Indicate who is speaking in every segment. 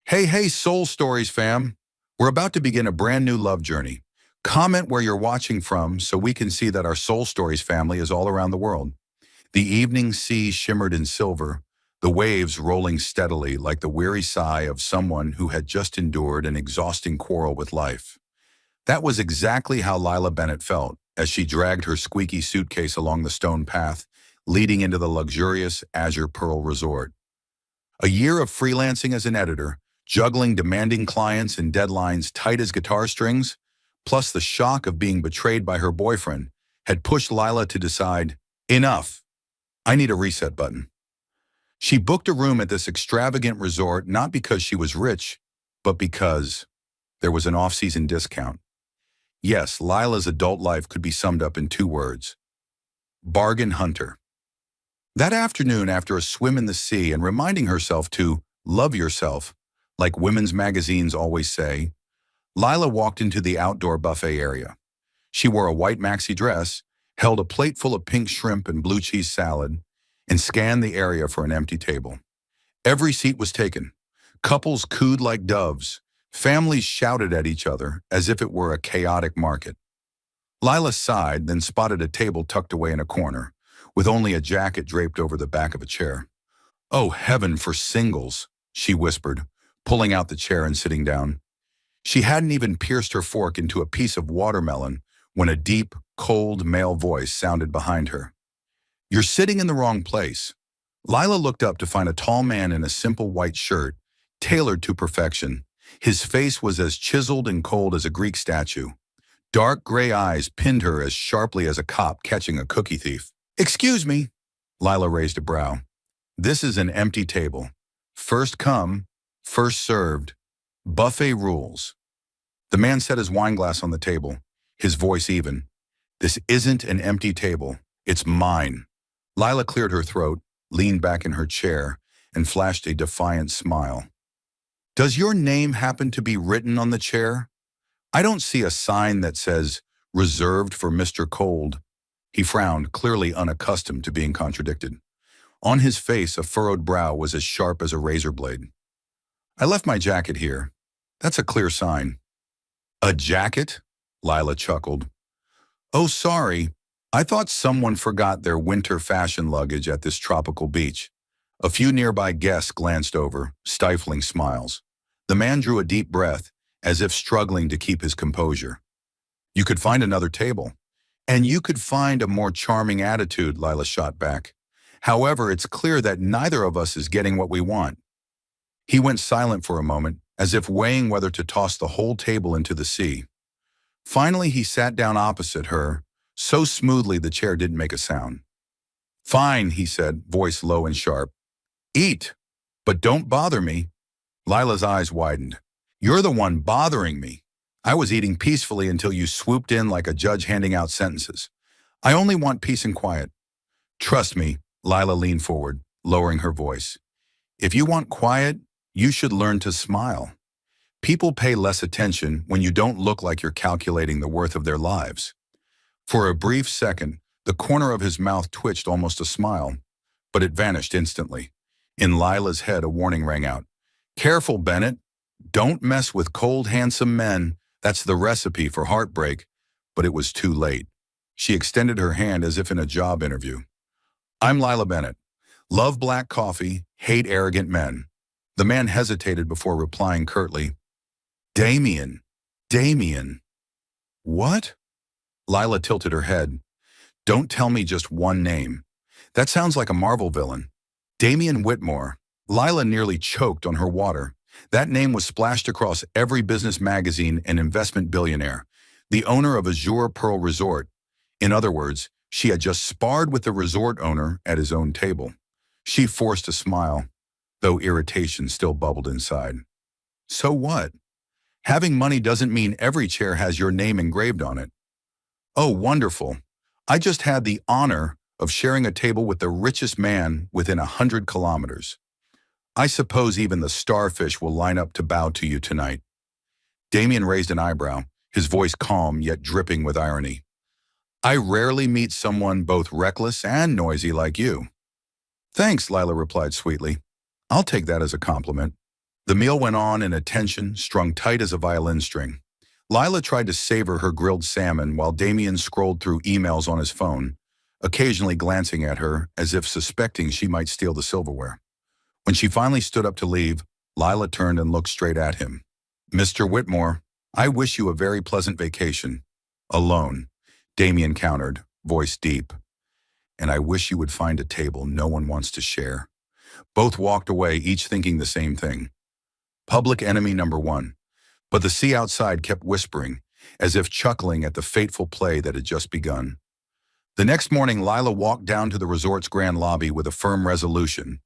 Speaker 1: Hey, Soul Stories fam. We're about to begin a brand new love journey. Comment where you're watching from so we can see that our Soul Stories family is all around the world. The evening sea shimmered in silver, the waves rolling steadily like the weary sigh of someone who had just endured an exhausting quarrel with life. That was exactly how Lila Bennett felt as she dragged her squeaky suitcase along the stone path, leading into the luxurious Azure Pearl Resort. A year of freelancing as an editor, juggling demanding clients and deadlines tight as guitar strings, plus the shock of being betrayed by her boyfriend, had pushed Lila to decide, enough, I need a reset button. She booked a room at this extravagant resort not because she was rich, but because there was an off-season discount. Yes, Lila's adult life could be summed up in two words: bargain hunter. That afternoon, after a swim in the sea and reminding herself to love yourself, like women's magazines always say, Lila walked into the outdoor buffet area. She wore a white maxi dress, held a plate full of pink shrimp and blue cheese salad, and scanned the area for an empty table. Every seat was taken. Couples cooed like doves. Families shouted at each other as if it were a chaotic market. Lila sighed, then spotted a table tucked away in a corner, with only a jacket draped over the back of a chair. "Oh, heaven for singles," she whispered, pulling out the chair and sitting down. She hadn't even pierced her fork into a piece of watermelon when a deep, cold male voice sounded behind her. "You're sitting in the wrong place." Lila looked up to find a tall man in a simple white shirt, tailored to perfection. His face was as chiseled and cold as a Greek statue. Dark gray eyes pinned her as sharply as a cop catching a cookie thief. "Excuse me." Lila raised a brow. "This is an empty table. First come, first served. Buffet rules." The man set his wineglass on the table, his voice even. "This isn't an empty table. It's mine." Lila cleared her throat, leaned back in her chair, and flashed a defiant smile. "Does your name happen to be written on the chair? I don't see a sign that says, 'Reserved for Mr. Cold.'" He frowned, clearly unaccustomed to being contradicted. On his face, a furrowed brow was as sharp as a razor blade. "I left my jacket here. That's a clear sign." "A jacket?" Lila chuckled. "Oh, sorry. I thought someone forgot their winter fashion luggage at this tropical beach." A few nearby guests glanced over, stifling smiles. The man drew a deep breath, as if struggling to keep his composure. "You could find another table. And you could find a more charming attitude," Lila shot back. "However, it's clear that neither of us is getting what we want." He went silent for a moment, as if weighing whether to toss the whole table into the sea. Finally, he sat down opposite her, so smoothly the chair didn't make a sound. "Fine," he said, voice low and sharp. "Eat, but don't bother me." Lila's eyes widened. "You're the one bothering me. I was eating peacefully until you swooped in like a judge handing out sentences. I only want peace and quiet." "Trust me," Lila leaned forward, lowering her voice. "If you want quiet, you should learn to smile. People pay less attention when you don't look like you're calculating the worth of their lives." For a brief second, the corner of his mouth twitched almost a smile, but it vanished instantly. In Lila's head, a warning rang out. "Careful, Bennett. Don't mess with cold, handsome men. That's the recipe for heartbreak." But it was too late. She extended her hand as if in a job interview. "I'm Lila Bennett. Love black coffee, hate arrogant men." The man hesitated before replying curtly, "Damien. Damien." "What?" Lila tilted her head. "Don't tell me just one name. That sounds like a Marvel villain." "Damien Whitmore." Lila nearly choked on her water. That name was splashed across every business magazine and investment billionaire, the owner of Azure Pearl Resort. In other words, she had just sparred with the resort owner at his own table. She forced a smile, though irritation still bubbled inside. So what? Having money doesn't mean every chair has your name engraved on it. "Oh, wonderful. I just had the honor of sharing a table with the richest man within 100 kilometers. I suppose even the starfish will line up to bow to you tonight." Damien raised an eyebrow, his voice calm yet dripping with irony. "I rarely meet someone both reckless and noisy like you." "Thanks," Lila replied sweetly. "I'll take that as a compliment." The meal went on in a tension strung tight as a violin string. Lila tried to savor her grilled salmon while Damien scrolled through emails on his phone, occasionally glancing at her as if suspecting she might steal the silverware. When she finally stood up to leave, Lila turned and looked straight at him. "Mr. Whitmore, I wish you a very pleasant vacation. Alone," Damien countered, voice deep. "And I wish you would find a table no one wants to share." Both walked away, each thinking the same thing. Public enemy number one. But the sea outside kept whispering, as if chuckling at the fateful play that had just begun. The next morning, Lila walked down to the resort's grand lobby with a firm resolution.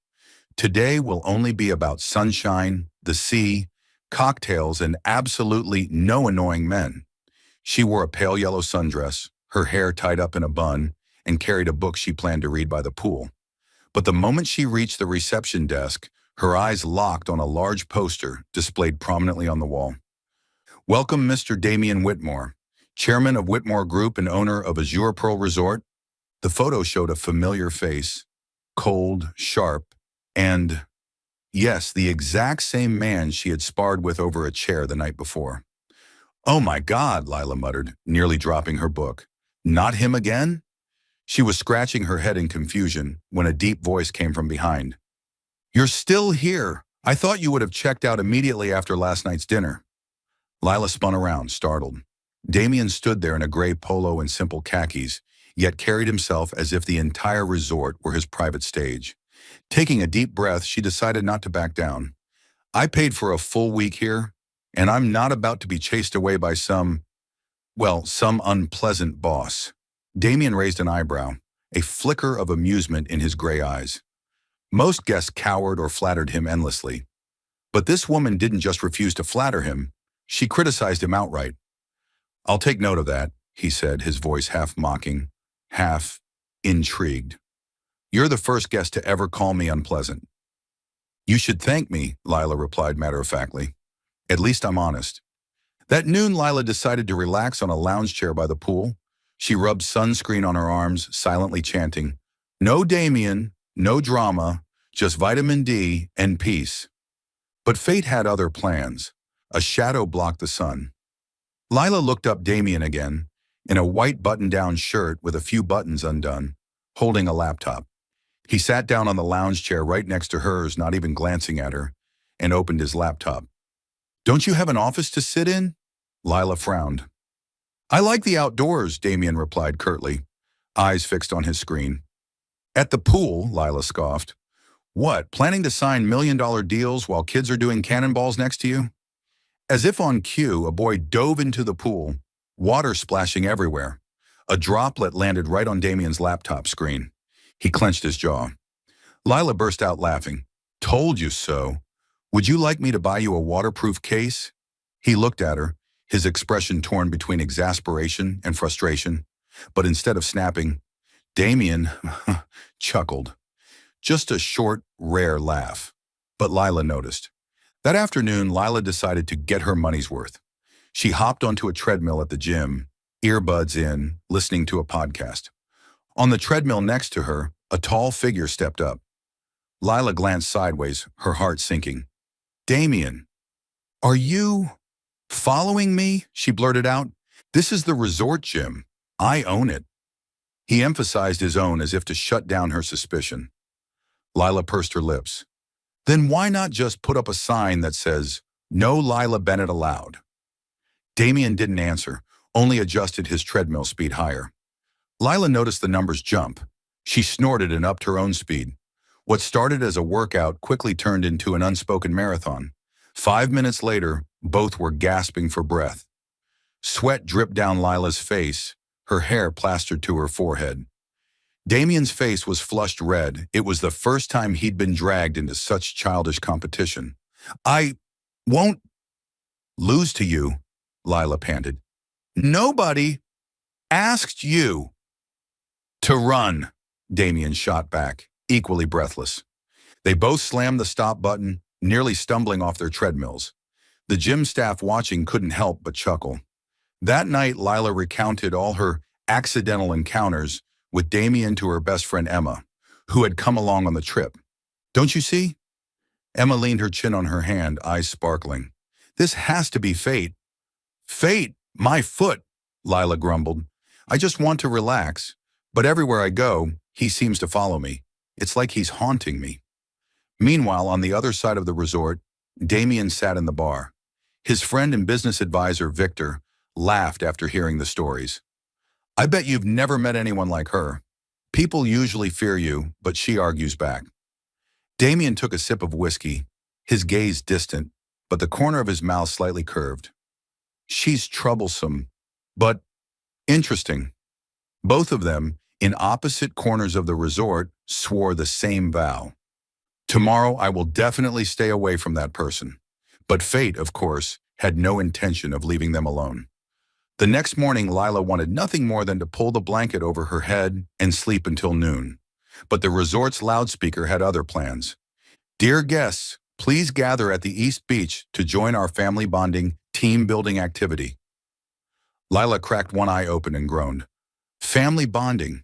Speaker 1: Today will only be about sunshine, the sea, cocktails, and absolutely no annoying men. She wore a pale yellow sundress, her hair tied up in a bun, and carried a book she planned to read by the pool. But the moment she reached the reception desk, her eyes locked on a large poster displayed prominently on the wall. "Welcome, Mr. Damien Whitmore, chairman of Whitmore Group and owner of Azure Pearl Resort." The photo showed a familiar face, cold, sharp, and, yes, the exact same man she had sparred with over a chair the night before. "Oh my God," Lila muttered, nearly dropping her book. "Not him again?" She was scratching her head in confusion when a deep voice came from behind. "You're still here. I thought you would have checked out immediately after last night's dinner." Lila spun around, startled. Damien stood there in a gray polo and simple khakis, yet carried himself as if the entire resort were his private stage. Taking a deep breath, she decided not to back down. "I paid for a full week here, and I'm not about to be chased away by some unpleasant boss." Damien raised an eyebrow, a flicker of amusement in his gray eyes. Most guests cowered or flattered him endlessly. But this woman didn't just refuse to flatter him, she criticized him outright. "I'll take note of that," he said, his voice half mocking, half intrigued. "You're the first guest to ever call me unpleasant." "You should thank me," Lila replied matter-of-factly. "At least I'm honest." That noon, Lila decided to relax on a lounge chair by the pool. She rubbed sunscreen on her arms, silently chanting, "No Damien, no drama, just vitamin D and peace." But fate had other plans. A shadow blocked the sun. Lila looked up Damien again, in a white button-down shirt with a few buttons undone, holding a laptop. He sat down on the lounge chair right next to hers, not even glancing at her, and opened his laptop. "Don't you have an office to sit in?" Lila frowned. "I like the outdoors," Damien replied curtly, eyes fixed on his screen. "At the pool," Lila scoffed. "What, planning to sign million-dollar deals while kids are doing cannonballs next to you?" As if on cue, a boy dove into the pool, water splashing everywhere. A droplet landed right on Damien's laptop screen. He clenched his jaw. Lila burst out laughing. "Told you so. Would you like me to buy you a waterproof case?" He looked at her, his expression torn between exasperation and frustration. But instead of snapping, Damien chuckled. Just a short, rare laugh. But Lila noticed. That afternoon, Lila decided to get her money's worth. She hopped onto a treadmill at the gym, earbuds in, listening to a podcast. On the treadmill next to her, a tall figure stepped up. Lila glanced sideways, her heart sinking. "Damien, are you following me?" she blurted out. "This is the resort gym. I own it." He emphasized his own as if to shut down her suspicion. Lila pursed her lips. "Then why not just put up a sign that says, 'No Lila Bennett allowed'?" Damien didn't answer, only adjusted his treadmill speed higher. Lila noticed the numbers jump. She snorted and upped her own speed. What started as a workout quickly turned into an unspoken marathon. 5 minutes later, both were gasping for breath. Sweat dripped down Lila's face, her hair plastered to her forehead. Damien's face was flushed red. It was the first time he'd been dragged into such childish competition. "I won't lose to you," Lila panted. "Nobody asked you to run," Damien shot back, equally breathless. They both slammed the stop button, nearly stumbling off their treadmills. The gym staff watching couldn't help but chuckle. That night, Lila recounted all her accidental encounters with Damien to her best friend Emma, who had come along on the trip. "Don't you see? Emma leaned her chin on her hand, eyes sparkling. This has to be fate. Fate, my foot, Lila grumbled. I just want to relax, but everywhere I go, he seems to follow me. It's like he's haunting me. Meanwhile, on the other side of the resort, Damien sat in the bar. His friend and business advisor, Victor, laughed after hearing the stories. I bet you've never met anyone like her. People usually fear you, but she argues back. Damien took a sip of whiskey, his gaze distant, but the corner of his mouth slightly curved. She's troublesome, but interesting. Both of them, in opposite corners of the resort, swore the same vow. Tomorrow I will definitely stay away from that person. But fate, of course, had no intention of leaving them alone. The next morning, Lila wanted nothing more than to pull the blanket over her head and sleep until noon. But the resort's loudspeaker had other plans. Dear guests, please gather at the East Beach to join our family bonding, team-building activity. Lila cracked one eye open and groaned. Family bonding.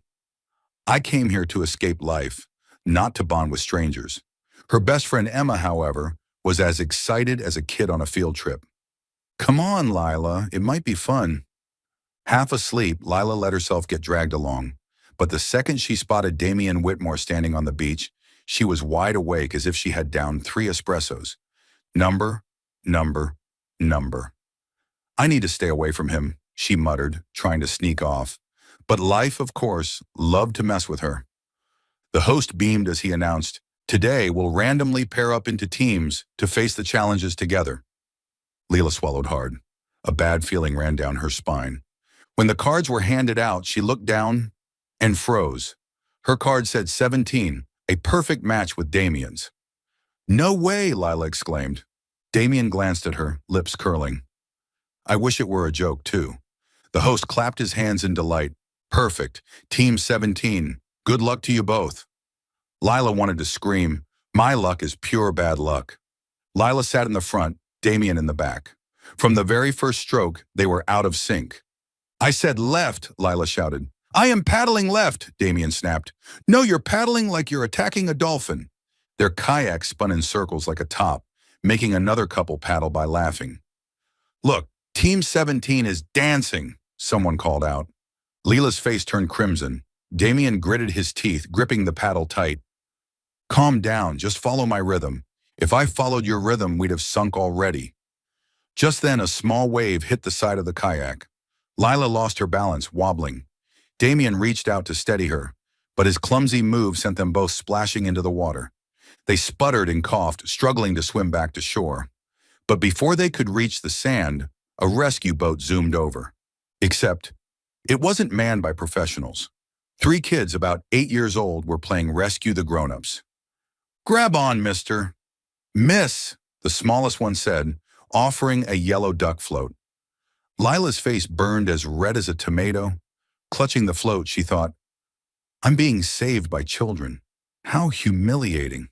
Speaker 1: I came here to escape life, not to bond with strangers. Her best friend Emma, however, was as excited as a kid on a field trip. Come on, Lila, it might be fun. Half asleep, Lila let herself get dragged along. But the second she spotted Damien Whitmore standing on the beach, she was wide awake as if she had downed 3 espressos. Number, number, number. I need to stay away from him, she muttered, trying to sneak off. But life, of course, loved to mess with her. The host beamed as he announced, Today we'll randomly pair up into teams to face the challenges together. Leela swallowed hard. A bad feeling ran down her spine. When the cards were handed out, she looked down and froze. Her card said 17, a perfect match with Damien's. No way, Lila exclaimed. Damien glanced at her, lips curling. I wish it were a joke, too. The host clapped his hands in delight. Perfect. Team 17. Good luck to you both. Lila wanted to scream. My luck is pure bad luck. Lila sat in the front, Damien in the back. From the very first stroke, they were out of sync. I said left, Lila shouted. I am paddling left, Damien snapped. No, you're paddling like you're attacking a dolphin. Their kayak spun in circles like a top, making another couple paddle by laughing. Look, Team 17 is dancing, someone called out. Leela's face turned crimson. Damien gritted his teeth, gripping the paddle tight. Calm down, just follow my rhythm. If I followed your rhythm, we'd have sunk already. Just then, a small wave hit the side of the kayak. Lila lost her balance, wobbling. Damien reached out to steady her, but his clumsy move sent them both splashing into the water. They sputtered and coughed, struggling to swim back to shore. But before they could reach the sand, a rescue boat zoomed over. Except, it wasn't manned by professionals. 3 kids about 8 years old were playing Rescue the Grown-Ups. Grab on, mister. Miss, the smallest one said, offering a yellow duck float. Lila's face burned as red as a tomato. Clutching the float, she thought, I'm being saved by children. How humiliating.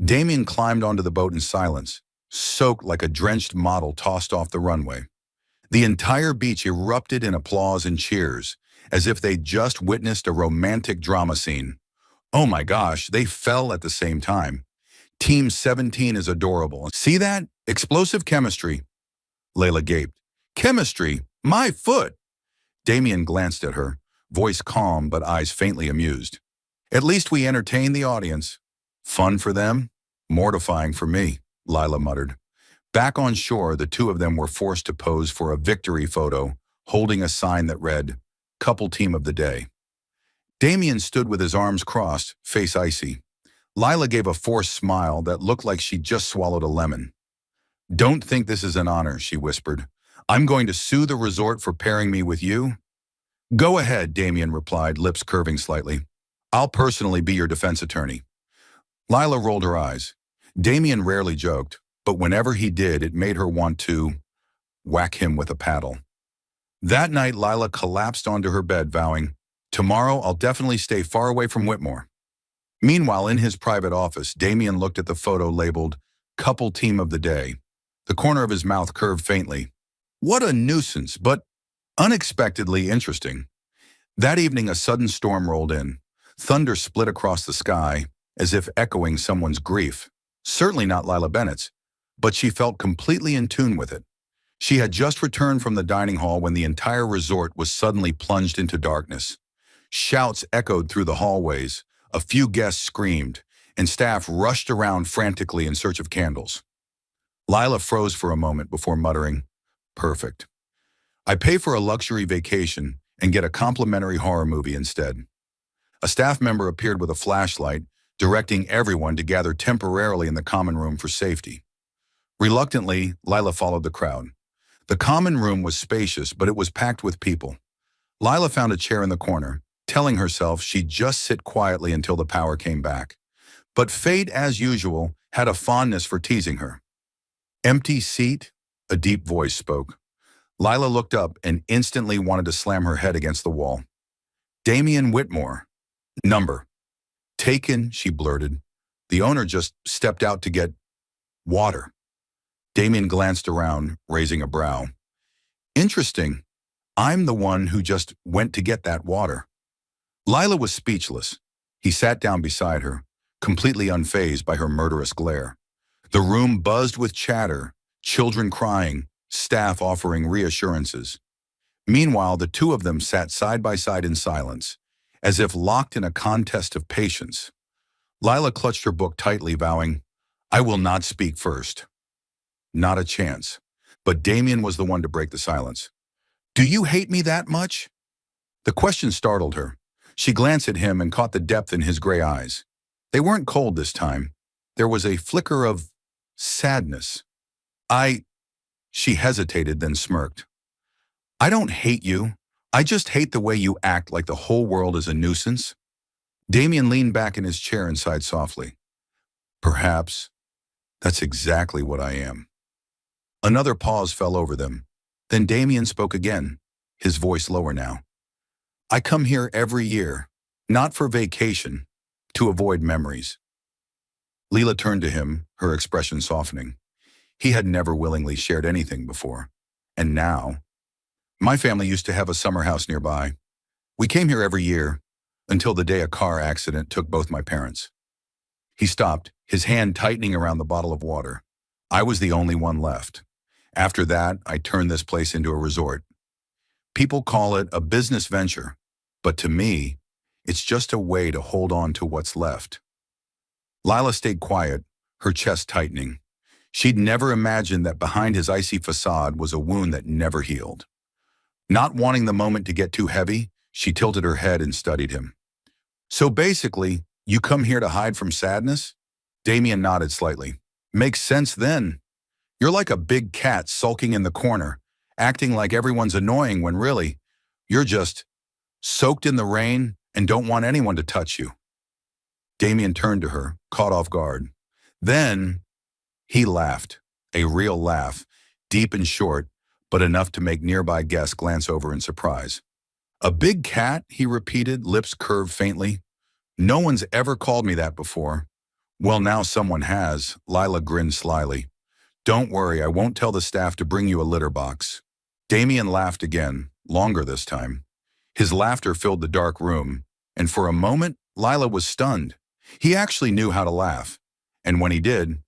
Speaker 1: Damien climbed onto the boat in silence, soaked like a drenched model tossed off the runway. The entire beach erupted in applause and cheers, as if they'd just witnessed a romantic drama scene. Oh my gosh, they fell at the same time. Team 17 is adorable. See that? Explosive chemistry. Layla gaped. Chemistry? My foot! Damien glanced at her, voice calm but eyes faintly amused. At least we entertained the audience. Fun for them? Mortifying for me, Lila muttered. Back on shore, the 2 of them were forced to pose for a victory photo, holding a sign that read, Couple Team of the Day. Damien stood with his arms crossed, face icy. Lila gave a forced smile that looked like she'd just swallowed a lemon. Don't think this is an honor, she whispered. I'm going to sue the resort for pairing me with you. Go ahead, Damien replied, lips curving slightly. I'll personally be your defense attorney. Lila rolled her eyes. Damien rarely joked, but whenever he did, it made her want to whack him with a paddle. That night, Lila collapsed onto her bed, vowing, Tomorrow I'll definitely stay far away from Whitmore. Meanwhile, in his private office, Damien looked at the photo labeled Couple Team of the Day. The corner of his mouth curved faintly. What a nuisance, but unexpectedly interesting. That evening, a sudden storm rolled in. Thunder split across the sky, as if echoing someone's grief. Certainly not Lila Bennett's, but she felt completely in tune with it. She had just returned from the dining hall when the entire resort was suddenly plunged into darkness. Shouts echoed through the hallways, a few guests screamed, and staff rushed around frantically in search of candles. Lila froze for a moment before muttering, "Perfect. I pay for a luxury vacation and get a complimentary horror movie instead." A staff member appeared with a flashlight, directing everyone to gather temporarily in the common room for safety. Reluctantly, Lila followed the crowd. The common room was spacious, but it was packed with people. Lila found a chair in the corner, telling herself she'd just sit quietly until the power came back. But fate, as usual, had a fondness for teasing her. "Empty seat?" a deep voice spoke. Lila looked up and instantly wanted to slam her head against the wall. "Damian Whitmore. Number." "Taken," she blurted. "The owner just stepped out to get water." Damian glanced around, raising a brow. "Interesting. I'm the one who just went to get that water." Lila was speechless. He sat down beside her, completely unfazed by her murderous glare. The room buzzed with chatter, children crying, staff offering reassurances. Meanwhile, the two of them sat side by side in silence, as if locked in a contest of patience. Lila clutched her book tightly, vowing, "I will not speak first." Not a chance. But Damien was the one to break the silence. "Do you hate me that much?" The question startled her. She glanced at him and caught the depth in his gray eyes. They weren't cold this time. There was a flicker of sadness. She hesitated, then smirked. "I don't hate you. I just hate the way you act like the whole world is a nuisance." Damien leaned back in his chair and sighed softly. "Perhaps that's exactly what I am." Another pause fell over them. Then Damien spoke again, his voice lower now. "I come here every year, not for vacation, to avoid memories." Leela turned to him, her expression softening. He had never willingly shared anything before. And now, "My family used to have a summer house nearby. We came here every year, until the day a car accident took both my parents." He stopped, his hand tightening around the bottle of water. "I was the only one left. After that, I turned this place into a resort. People call it a business venture, but to me, it's just a way to hold on to what's left." Lila stayed quiet, her chest tightening. She'd never imagined that behind his icy facade was a wound that never healed. Not wanting the moment to get too heavy, she tilted her head and studied him. "So basically, you come here to hide from sadness?" Damien nodded slightly. "Makes sense then. You're like a big cat sulking in the corner, acting like everyone's annoying when really, you're just soaked in the rain and don't want anyone to touch you." Damien turned to her, caught off guard. Then he laughed, a real laugh, deep and short, but enough to make nearby guests glance over in surprise. "A big cat?" he repeated, lips curved faintly. "No one's ever called me that before." "Well, now someone has," Lila grinned slyly. "Don't worry, I won't tell the staff to bring you a litter box." Damien laughed again, longer this time. His laughter filled the dark room, and for a moment, Lila was stunned. He actually knew how to laugh, and when he didn't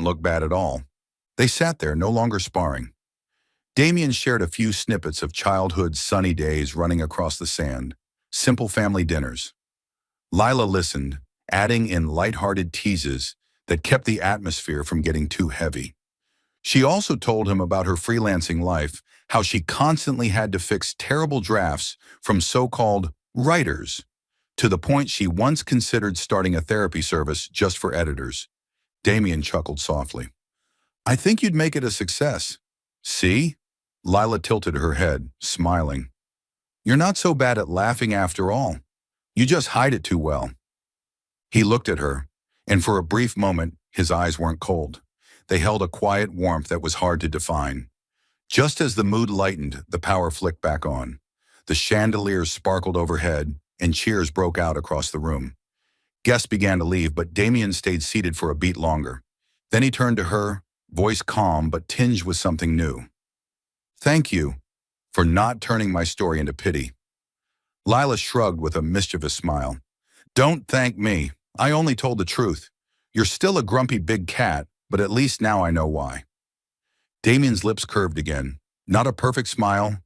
Speaker 1: look bad at all. They sat there, no longer sparring. Damien shared a few snippets of childhood's sunny days running across the sand, simple family dinners. Lila listened, adding in light-hearted teases that kept the atmosphere from getting too heavy. She also told him about her freelancing life, how she constantly had to fix terrible drafts from so-called writers, to the point she once considered starting a therapy service just for editors. Damien chuckled softly. "I think you'd make it a success." "See?" Lila tilted her head, smiling. "You're not so bad at laughing after all. You just hide it too well." He looked at her, and for a brief moment, his eyes weren't cold. They held a quiet warmth that was hard to define. Just as the mood lightened, the power flicked back on. The chandeliers sparkled overhead, and cheers broke out across the room. Guests began to leave, but Damien stayed seated for a beat longer. Then he turned to her, voice calm but tinged with something new. "Thank you for not turning my story into pity." Lila shrugged with a mischievous smile. "Don't thank me. I only told the truth. You're still a grumpy big cat, but at least now I know why. Damien's lips curved again. Not a perfect smile,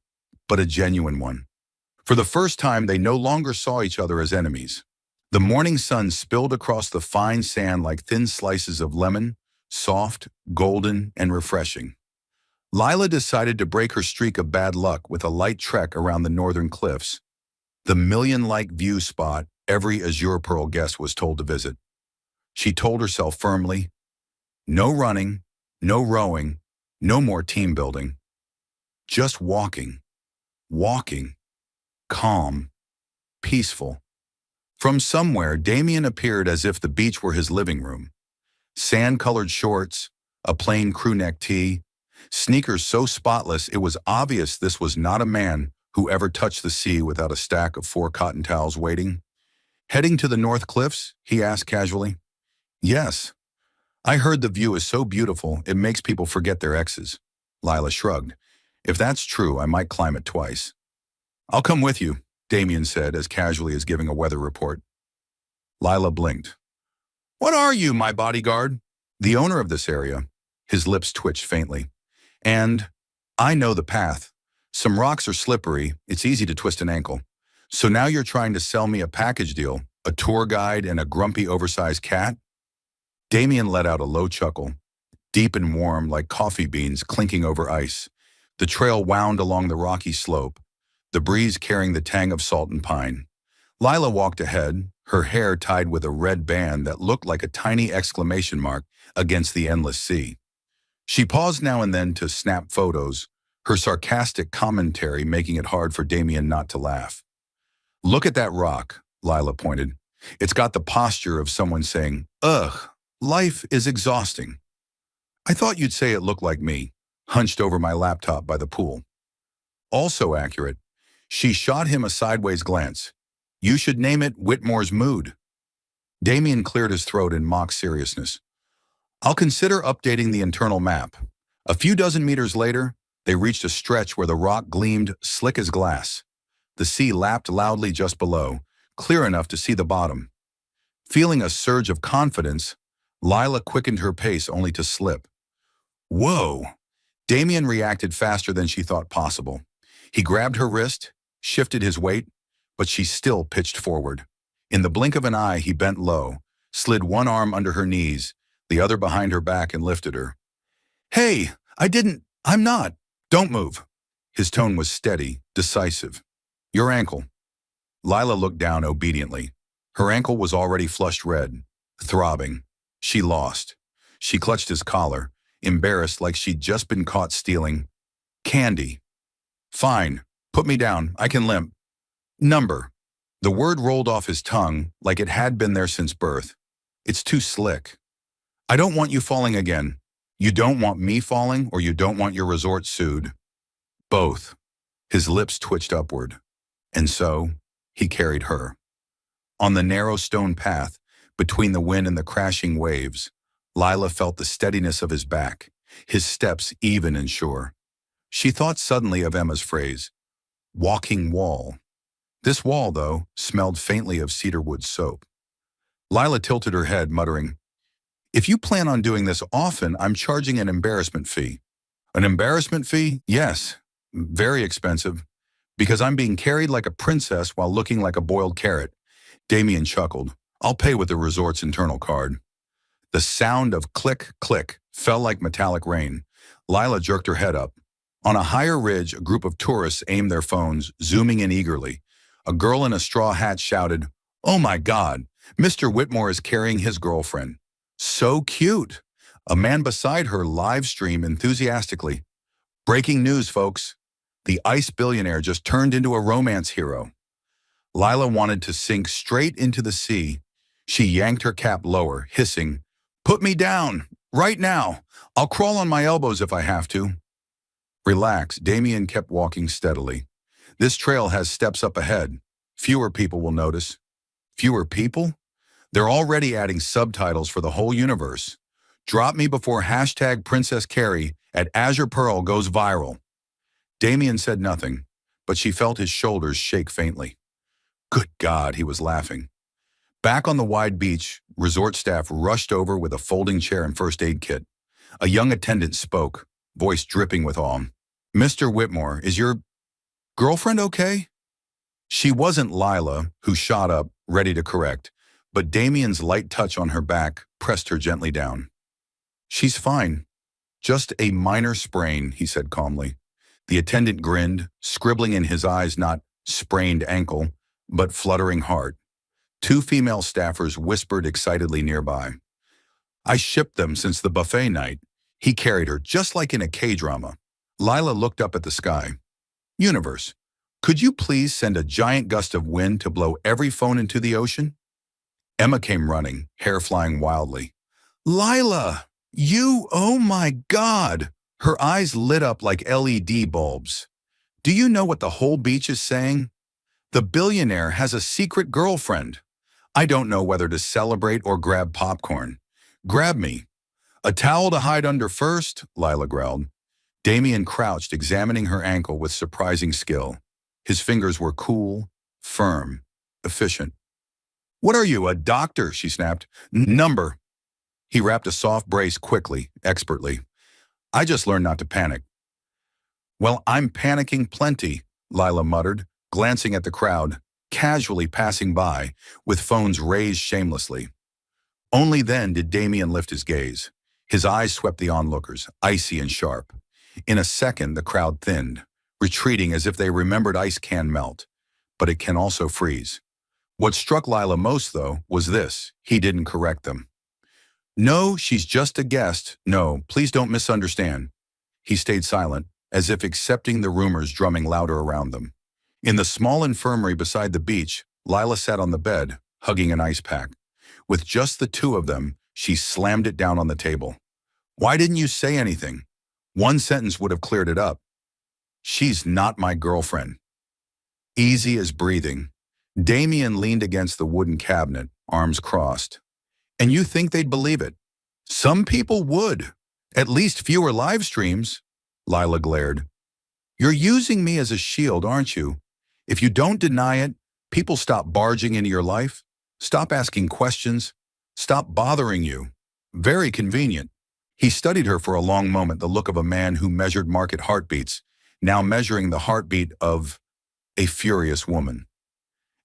Speaker 1: but a genuine one. For the first time, they no longer saw each other as enemies. The morning sun spilled across the fine sand like thin slices of lemon, soft, golden, and refreshing. Lila decided to break her streak of bad luck with a light trek around the northern cliffs, the million-like view spot every Azure Pearl guest was told to visit. She told herself firmly, no running, no rowing, no more team building. Just walking, walking, calm, peaceful. From somewhere, Damien appeared as if the beach were his living room. Sand-colored shorts, a plain crewneck tee, sneakers so spotless it was obvious this was not a man who ever touched the sea without a stack of 4 cotton towels waiting. Heading to the North Cliffs? He asked casually. Yes. I heard the view is so beautiful it makes people forget their exes. Lila shrugged. If that's true, I might climb it twice. I'll come with you, Damien said as casually as giving a weather report. Lila blinked. What are you, my bodyguard? The owner of this area. His lips twitched faintly. And I know the path. Some rocks are slippery. It's easy to twist an ankle. So now you're trying to sell me a package deal, a tour guide and a grumpy oversized cat? Damien let out a low chuckle, deep and warm like coffee beans clinking over ice. The trail wound along the rocky slope, the breeze carrying the tang of salt and pine. Lila walked ahead, her hair tied with a red band that looked like a tiny exclamation mark against the endless sea. She paused now and then to snap photos, her sarcastic commentary making it hard for Damien not to laugh. Look at that rock, Lila pointed. It's got the posture of someone saying, ugh, life is exhausting. I thought you'd say it looked like me, hunched over my laptop by the pool. Also accurate, she shot him a sideways glance. You should name it Whitmore's mood. Damien cleared his throat in mock seriousness. I'll consider updating the internal map. A few dozen meters later, they reached a stretch where the rock gleamed slick as glass. The sea lapped loudly just below, clear enough to see the bottom. Feeling a surge of confidence, Lila quickened her pace only to slip. Whoa! Damien reacted faster than she thought possible. He grabbed her wrist, shifted his weight, but she still pitched forward. In the blink of an eye, he bent low, slid one arm under her knees, the other behind her back and lifted her. Hey, I'm not. Don't move. His tone was steady, decisive. Your ankle. Lila looked down obediently. Her ankle was already flushed red, throbbing. She lost. She clutched his collar, embarrassed like she'd just been caught stealing candy. Fine, put me down, I can limp. Number. The word rolled off his tongue like it had been there since birth. It's too slick. I don't want you falling again. You don't want me falling, or you don't want your resort sued. Both. His lips twitched upward. And so, he carried her. On the narrow stone path, between the wind and the crashing waves, Lila felt the steadiness of his back, his steps even and sure. She thought suddenly of Emma's phrase, walking wall. This wall, though, smelled faintly of cedarwood soap. Lila tilted her head, muttering, if you plan on doing this often, I'm charging an embarrassment fee. An embarrassment fee? Yes. Very expensive. Because I'm being carried like a princess while looking like a boiled carrot. Damien chuckled. I'll pay with the resort's internal card. The sound of click, click fell like metallic rain. Lila jerked her head up. On a higher ridge, a group of tourists aimed their phones, zooming in eagerly. A girl in a straw hat shouted, "Oh my God, Mr. Whitmore is carrying his girlfriend. So cute." A man beside her live-streamed enthusiastically. Breaking news, folks. The ice billionaire just turned into a romance hero. Lila wanted to sink straight into the sea. She yanked her cap lower, hissing, "Put me down, right now. I'll crawl on my elbows if I have to." Relax, Damien kept walking steadily. This trail has steps up ahead. Fewer people will notice. Fewer people? They're already adding subtitles for the whole universe. Drop me before hashtag Princess Carrie at Azure Pearl goes viral. Damien said nothing, but she felt his shoulders shake faintly. Good God, he was laughing. Back on the wide beach, resort staff rushed over with a folding chair and first aid kit. A young attendant spoke, voice dripping with awe. "Mr. Whitmore, is your girlfriend okay?" She wasn't Lila, who shot up, ready to correct, but Damien's light touch on her back pressed her gently down. "She's fine. Just a minor sprain," he said calmly. The attendant grinned, scribbling in his eyes not "sprained ankle," but fluttering heart. Two female staffers whispered excitedly nearby. "I shipped them since the buffet night." He carried her just like in a K-drama. Lila looked up at the sky. "Universe, could you please send a giant gust of wind to blow every phone into the ocean?" Emma came running, hair flying wildly. "Lila, oh my God!" Her eyes lit up like LED bulbs. "Do you know what the whole beach is saying? The billionaire has a secret girlfriend. I don't know whether to celebrate or grab popcorn." "Grab me." "A towel to hide under first," Lila growled. Damien crouched, examining her ankle with surprising skill. His fingers were cool, firm, efficient. "What are you, a doctor?" she snapped. "Number." He wrapped a soft brace quickly, expertly. "I just learned not to panic." "Well, I'm panicking plenty," Lila muttered, glancing at the crowd, casually passing by, with phones raised shamelessly. Only then did Damien lift his gaze. His eyes swept the onlookers, icy and sharp. In a second, the crowd thinned, retreating as if they remembered ice can melt. But it can also freeze. What struck Lila most, though, was this. He didn't correct them. "No, she's just a guest. No, please don't misunderstand." He stayed silent, as if accepting the rumors drumming louder around them. In the small infirmary beside the beach, Lila sat on the bed, hugging an ice pack. With just the two of them, she slammed it down on the table. "Why didn't you say anything? One sentence would have cleared it up." "She's not my girlfriend." Easy as breathing, Damien leaned against the wooden cabinet, arms crossed. "And you think they'd believe it?" "Some people would. At least fewer live streams." Lila glared. "You're using me as a shield, aren't you? If you don't deny it, people stop barging into your life, stop asking questions, stop bothering you. Very convenient." He studied her for a long moment, the look of a man who measured market heartbeats, now measuring the heartbeat of a furious woman.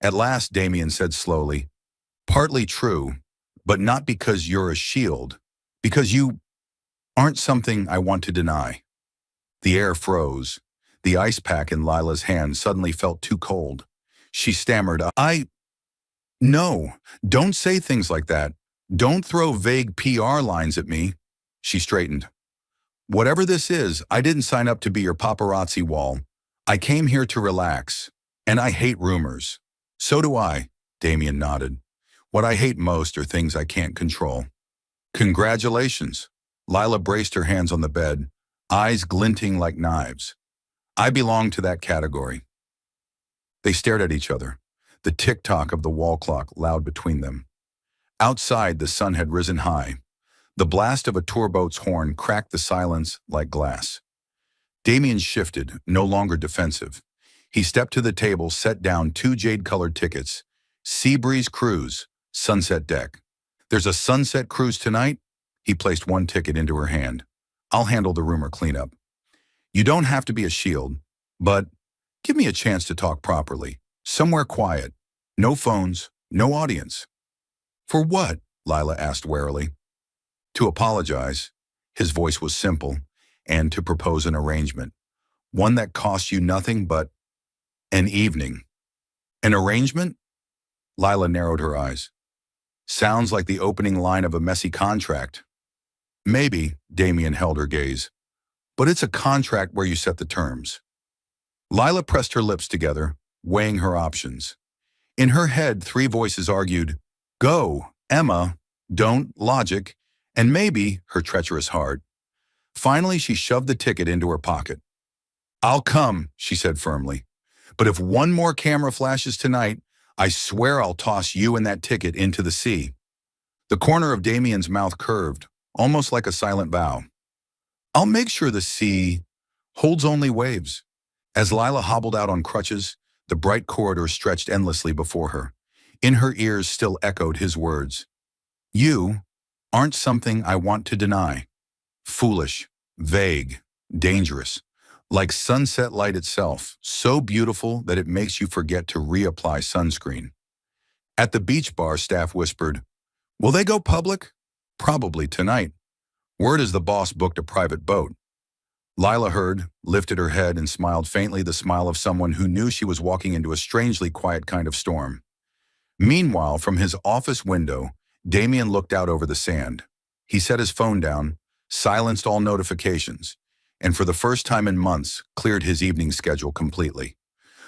Speaker 1: At last, Damien said slowly, "Partly true, but not because you're a shield, because you aren't something I want to deny." The air froze. The ice pack in Lila's hand suddenly felt too cold. She stammered, No, don't say things like that. Don't throw vague PR lines at me." She straightened. "Whatever this is, I didn't sign up to be your paparazzi wall. I came here to relax. And I hate rumors." "So do I," Damien nodded. "What I hate most are things I can't control." "Congratulations." Lila braced her hands on the bed, eyes glinting like knives. "I belong to that category." They stared at each other, the tick-tock of the wall clock loud between them. Outside, the sun had risen high. The blast of a tour boat's horn cracked the silence like glass. Damien shifted, no longer defensive. He stepped to the table, set down two jade-colored tickets. Seabreeze Cruise, Sunset Deck. "There's a sunset cruise tonight?" He placed one ticket into her hand. "I'll handle the rumor cleanup. You don't have to be a shield, but give me a chance to talk properly. Somewhere quiet. No phones, no audience." "For what?" Lila asked warily. "To apologize." His voice was simple, and to propose an arrangement. One that costs you nothing but an evening. "An arrangement?" Lila narrowed her eyes. "Sounds like the opening line of a messy contract." "Maybe," Damien held her gaze. "But it's a contract where you set the terms." Lila pressed her lips together, weighing her options. In her head, three voices argued, "Go, Emma, don't, logic, and maybe her treacherous heart." Finally, she shoved the ticket into her pocket. "I'll come," she said firmly. "But if one more camera flashes tonight, I swear I'll toss you and that ticket into the sea." The corner of Damien's mouth curved, almost like a silent vow. "I'll make sure the sea holds only waves." As Lila hobbled out on crutches, the bright corridor stretched endlessly before her. In her ears still echoed his words. You aren't something I want to deny. Foolish, vague, dangerous. Like sunset light itself, so beautiful that it makes you forget to reapply sunscreen. At the beach bar, staff whispered, will they go public? Probably tonight. Word is the boss booked a private boat. Lila heard, lifted her head, and smiled faintly, the smile of someone who knew she was walking into a strangely quiet kind of storm. Meanwhile, from his office window, Damien looked out over the sand. He set his phone down, silenced all notifications, and for the first time in months, cleared his evening schedule completely.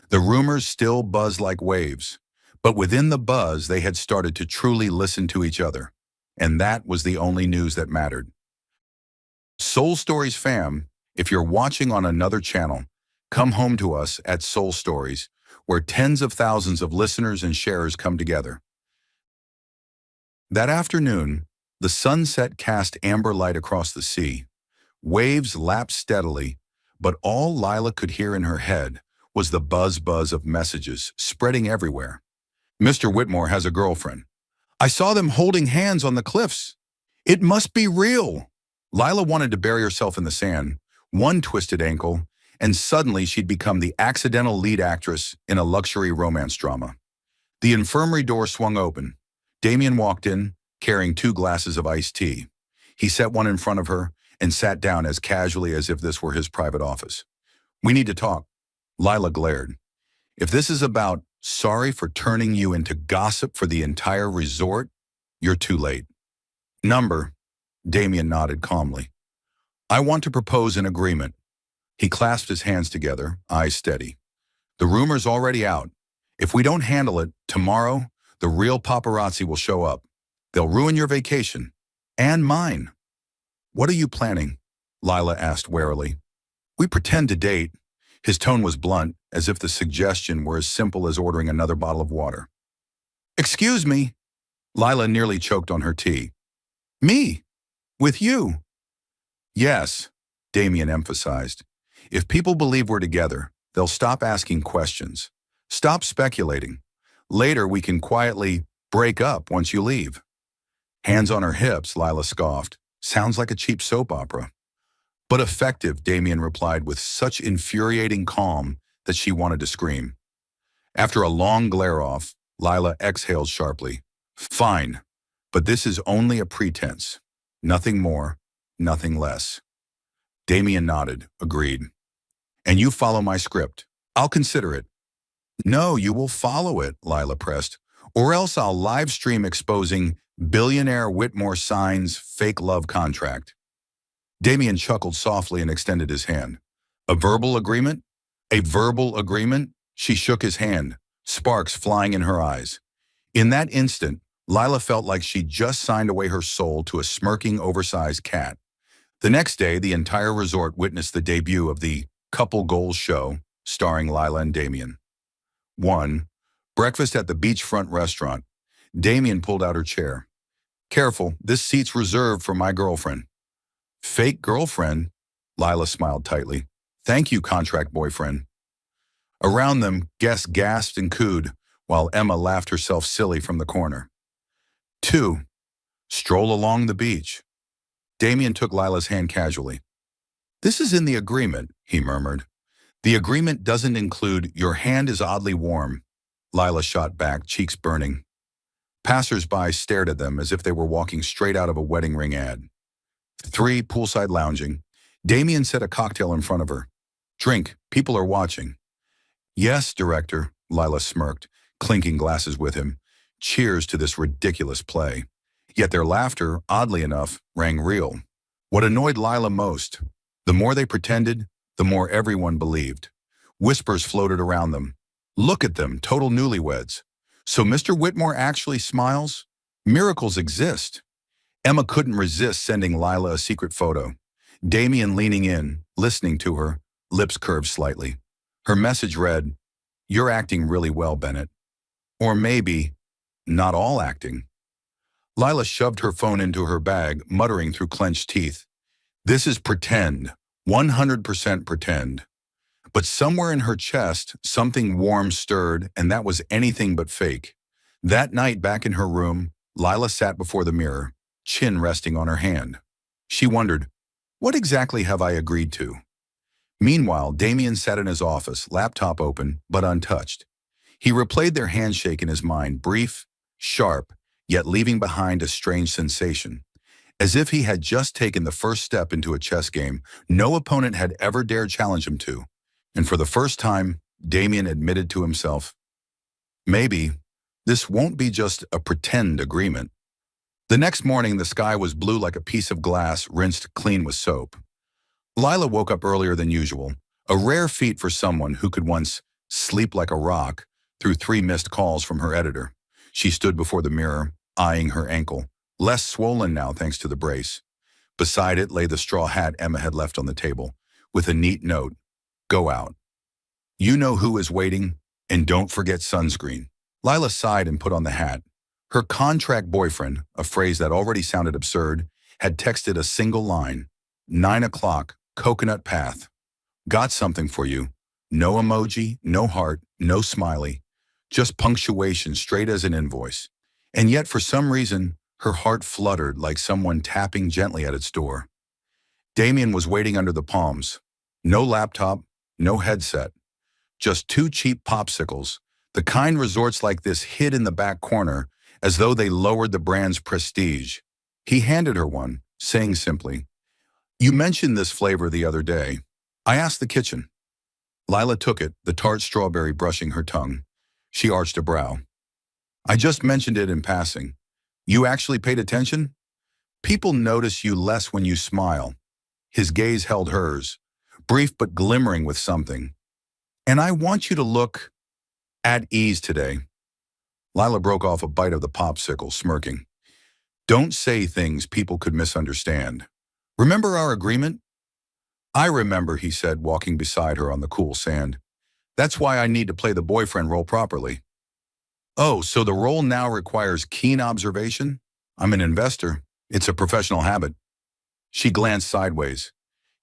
Speaker 1: The rumors still buzzed like waves, but within the buzz, they had started to truly listen to each other. And that was the only news that mattered. Soul Stories fam, if you're watching on another channel, come home to us at Soul Stories, where tens of thousands of listeners and sharers come together. That afternoon, the sunset cast amber light across the sea. Waves lapped steadily, but all Lila could hear in her head was the buzz of messages spreading everywhere. Mr. Whitmore has a girlfriend. I saw them holding hands on the cliffs. It must be real. Lila wanted to bury herself in the sand, one twisted ankle, and suddenly she'd become the accidental lead actress in a luxury romance drama. The infirmary door swung open. Damien walked in, carrying 2 glasses of iced tea. He set one in front of her and sat down as casually as if this were his private office. We need to talk. Lila glared. If this is about sorry for turning you into gossip for the entire resort, you're too late. Number, Damien nodded calmly. I want to propose an agreement. He clasped his hands together, eyes steady. The rumor's already out. If we don't handle it, tomorrow, the real paparazzi will show up. They'll ruin your vacation. And mine. What are you planning? Lila asked warily. We pretend to date. His tone was blunt, as if the suggestion were as simple as ordering another bottle of water. Excuse me. Lila nearly choked on her tea. Me? With you? Yes, Damien emphasized. If people believe we're together, they'll stop asking questions. Stop speculating. Later, we can quietly break up once you leave. Hands on her hips, Lila scoffed. Sounds like a cheap soap opera. But effective, Damien replied with such infuriating calm that she wanted to scream. After a long glare-off, Lila exhaled sharply. Fine, but this is only a pretense. Nothing more, nothing less. Damien nodded, agreed. And you follow my script. I'll consider it. No, you will follow it, Lila pressed, or else I'll live stream exposing Billionaire Whitmore signs fake love contract. Damien chuckled softly and extended his hand. A verbal agreement? A verbal agreement? She shook his hand, sparks flying in her eyes. In that instant, Lila felt like she'd just signed away her soul to a smirking, oversized cat. The next day, the entire resort witnessed the debut of the Couple Goals show, starring Lila and Damien. 1. Breakfast at the beachfront restaurant. Damien pulled out her chair. Careful, this seat's reserved for my girlfriend. Fake girlfriend? Lila smiled tightly. Thank you, contract boyfriend. Around them, guests gasped and cooed, while Emma laughed herself silly from the corner. 2. Stroll along the beach. Damien took Lila's hand casually. This is in the agreement, he murmured. The agreement doesn't include your hand is oddly warm. Lila shot back, cheeks burning. Passers-by stared at them as if they were walking straight out of a wedding ring ad. 3. Poolside lounging. Damien set a cocktail in front of her. Drink, people are watching. Yes, director, Lila smirked, clinking glasses with him. Cheers to this ridiculous play. Yet their laughter, oddly enough, rang real. What annoyed Lila most, the more they pretended, the more everyone believed. Whispers floated around them. Look at them, total newlyweds. So Mr. Whitmore actually smiles? Miracles exist. Emma couldn't resist sending Lila a secret photo. Damien leaning in, listening to her, lips curved slightly. Her message read, You're acting really well, Bennett. Or maybe, not all acting. Lila shoved her phone into her bag, muttering through clenched teeth. This is pretend, 100% pretend. But somewhere in her chest, something warm stirred, and that was anything but fake. That night, back in her room, Lila sat before the mirror, chin resting on her hand. She wondered, what exactly have I agreed to? Meanwhile, Damien sat in his office, laptop open, but untouched. He replayed their handshake in his mind, brief, sharp, yet leaving behind a strange sensation. As if he had just taken the first step into a chess game no opponent had ever dared challenge him to. And for the first time, Damien admitted to himself, maybe this won't be just a pretend agreement. The next morning, the sky was blue like a piece of glass rinsed clean with soap. Lila woke up earlier than usual, a rare feat for someone who could once sleep like a rock through 3 missed calls from her editor. She stood before the mirror, eyeing her ankle, less swollen now thanks to the brace. Beside it lay the straw hat Emma had left on the table, with a neat note, "Go out. You know who is waiting, and don't forget sunscreen." Lila sighed and put on the hat. Her contract boyfriend, a phrase that already sounded absurd, had texted a single line, 9 o'clock, Coconut Path. Got something for you. No emoji, no heart, no smiley. Just punctuation straight as an invoice. And yet, for some reason, her heart fluttered like someone tapping gently at its door. Damien was waiting under the palms. No laptop, no headset. Just 2 cheap popsicles, the kind resorts like this hid in the back corner as though they lowered the brand's prestige. He handed her one, saying simply, "You mentioned this flavor the other day. I asked the kitchen." Lila took it, the tart strawberry brushing her tongue. She arched a brow. "I just mentioned it in passing. You actually paid attention? People notice you less when you smile." His gaze held hers, brief but glimmering with something. "And I want you to look at ease today." Lila broke off a bite of the popsicle, smirking. "Don't say things people could misunderstand. Remember our agreement?" "I remember," he said, walking beside her on the cool sand. "That's why I need to play the boyfriend role properly." "Oh, so the role now requires keen observation? I'm an investor. It's a professional habit." She glanced sideways.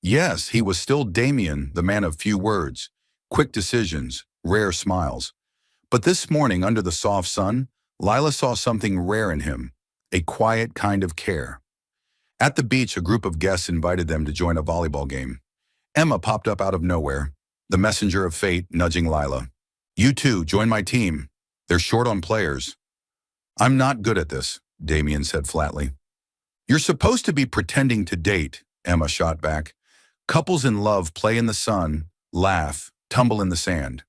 Speaker 1: Yes, he was still Damien, the man of few words, quick decisions, rare smiles. But this morning, under the soft sun, Lila saw something rare in him, a quiet kind of care. At the beach, a group of guests invited them to join a volleyball game. Emma popped up out of nowhere, the messenger of fate nudging Lila. "You two, join my team. They're short on players." "I'm not good at this," Damien said flatly. "You're supposed to be pretending to date," Emma shot back. "Couples in love play in the sun, laugh, tumble in the sand.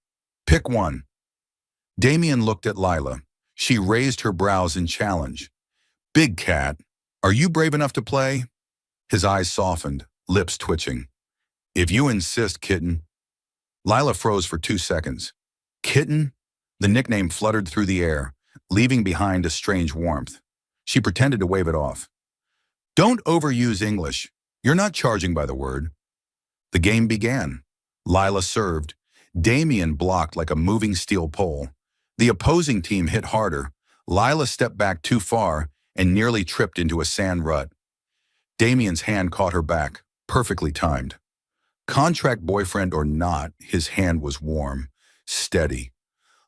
Speaker 1: Pick one." Damien looked at Lila. She raised her brows in challenge. "Big cat, are you brave enough to play?" His eyes softened, lips twitching. "If you insist, kitten." Lila froze for 2 seconds. Kitten? The nickname fluttered through the air, leaving behind a strange warmth. She pretended to wave it off. "Don't overuse English. You're not charging by the word." The game began. Lila served. Damien blocked like a moving steel pole. The opposing team hit harder. Lila stepped back too far and nearly tripped into a sand rut. Damien's hand caught her back, perfectly timed. Contract boyfriend or not, his hand was warm, steady.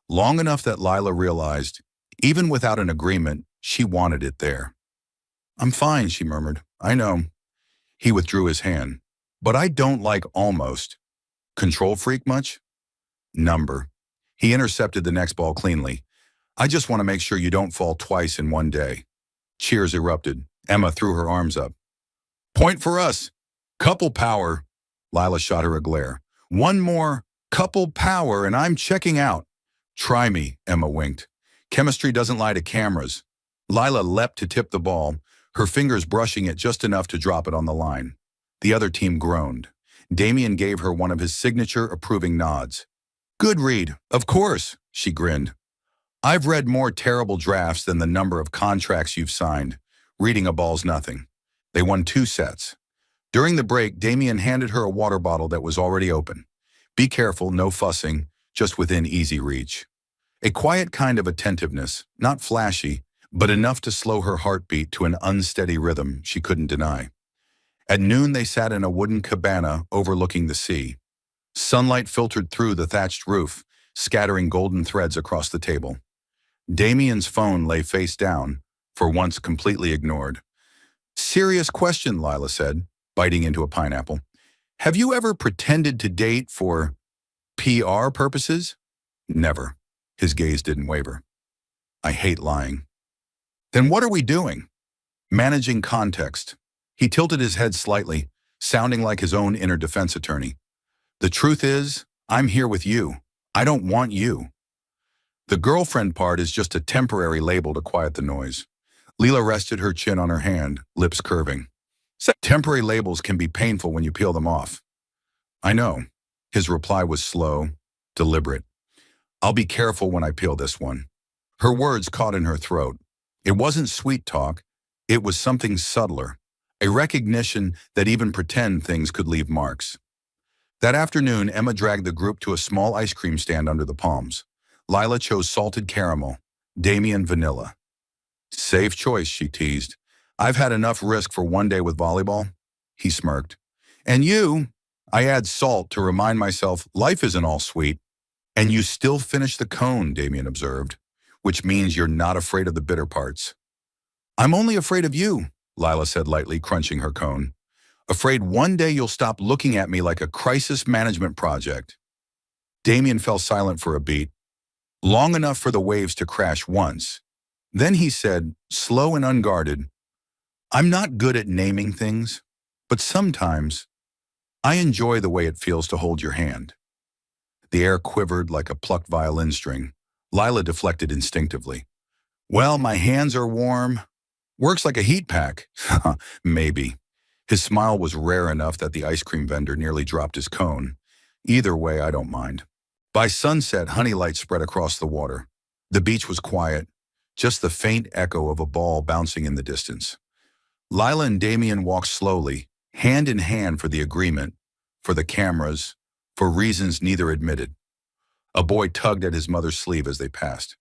Speaker 1: Long enough that Lila realized, even without an agreement, she wanted it there. "I'm fine," she murmured. "I know." He withdrew his hand. "But I don't like almost." "Control freak much?" "Number." He intercepted the next ball cleanly. "I just want to make sure you don't fall twice in one day." Cheers erupted. Emma threw her arms up. "Point for us. Couple power." Lila shot her a glare. "One more. Couple power and I'm checking out." "Try me," Emma winked. "Chemistry doesn't lie to cameras." Lila leapt to tip the ball, her fingers brushing it just enough to drop it on the line. The other team groaned. Damien gave her one of his signature approving nods. "Good read, of course," she grinned. "I've read more terrible drafts than the number of contracts you've signed. Reading a ball's nothing." They won 2 sets. During the break, Damien handed her a water bottle that was already open. "Be careful, no fussing, just within easy reach." A quiet kind of attentiveness, not flashy, but enough to slow her heartbeat to an unsteady rhythm she couldn't deny. At noon, they sat in a wooden cabana overlooking the sea. Sunlight filtered through the thatched roof, scattering golden threads across the table. Damien's phone lay face down, for once completely ignored. Serious question, Lila said, biting into a pineapple. Have you ever pretended to date for PR purposes? Never. His gaze didn't waver. I hate lying. Then what are we doing? Managing context. He tilted his head slightly, sounding like his own inner defense attorney. The truth is, I'm here with you. I don't want you. The girlfriend part is just a temporary label to quiet the noise. Leela rested her chin on her hand, lips curving. Temporary labels can be painful when you peel them off. I know. His reply was slow, deliberate. I'll be careful when I peel this one. Her words caught in her throat. It wasn't sweet talk. It was something subtler, a recognition that even pretend things could leave marks. That afternoon, Emma dragged the group to a small ice cream stand under the palms. Lila chose salted caramel, Damien vanilla. Safe choice, she teased. I've had enough risk for one day with volleyball. He smirked. And you? I add salt to remind myself life isn't all sweet. And you still finish the cone, Damien observed, which means you're not afraid of the bitter parts. I'm only afraid of you, Lila said lightly, crunching her cone. Afraid one day you'll stop looking at me like a crisis management project. Damien fell silent for a beat, long enough for the waves to crash once. Then he said, slow and unguarded, I'm not good at naming things, but sometimes I enjoy the way it feels to hold your hand. The air quivered like a plucked violin string. Lila deflected instinctively. Well, my hands are warm. Works like a heat pack. Maybe. His smile was rare enough that the ice cream vendor nearly dropped his cone. Either way, I don't mind. By sunset, honey lights spread across the water. The beach was quiet, just the faint echo of a ball bouncing in the distance. Lila and Damien walked slowly, hand in hand for the agreement, for the cameras, for reasons neither admitted. A boy tugged at his mother's sleeve as they passed.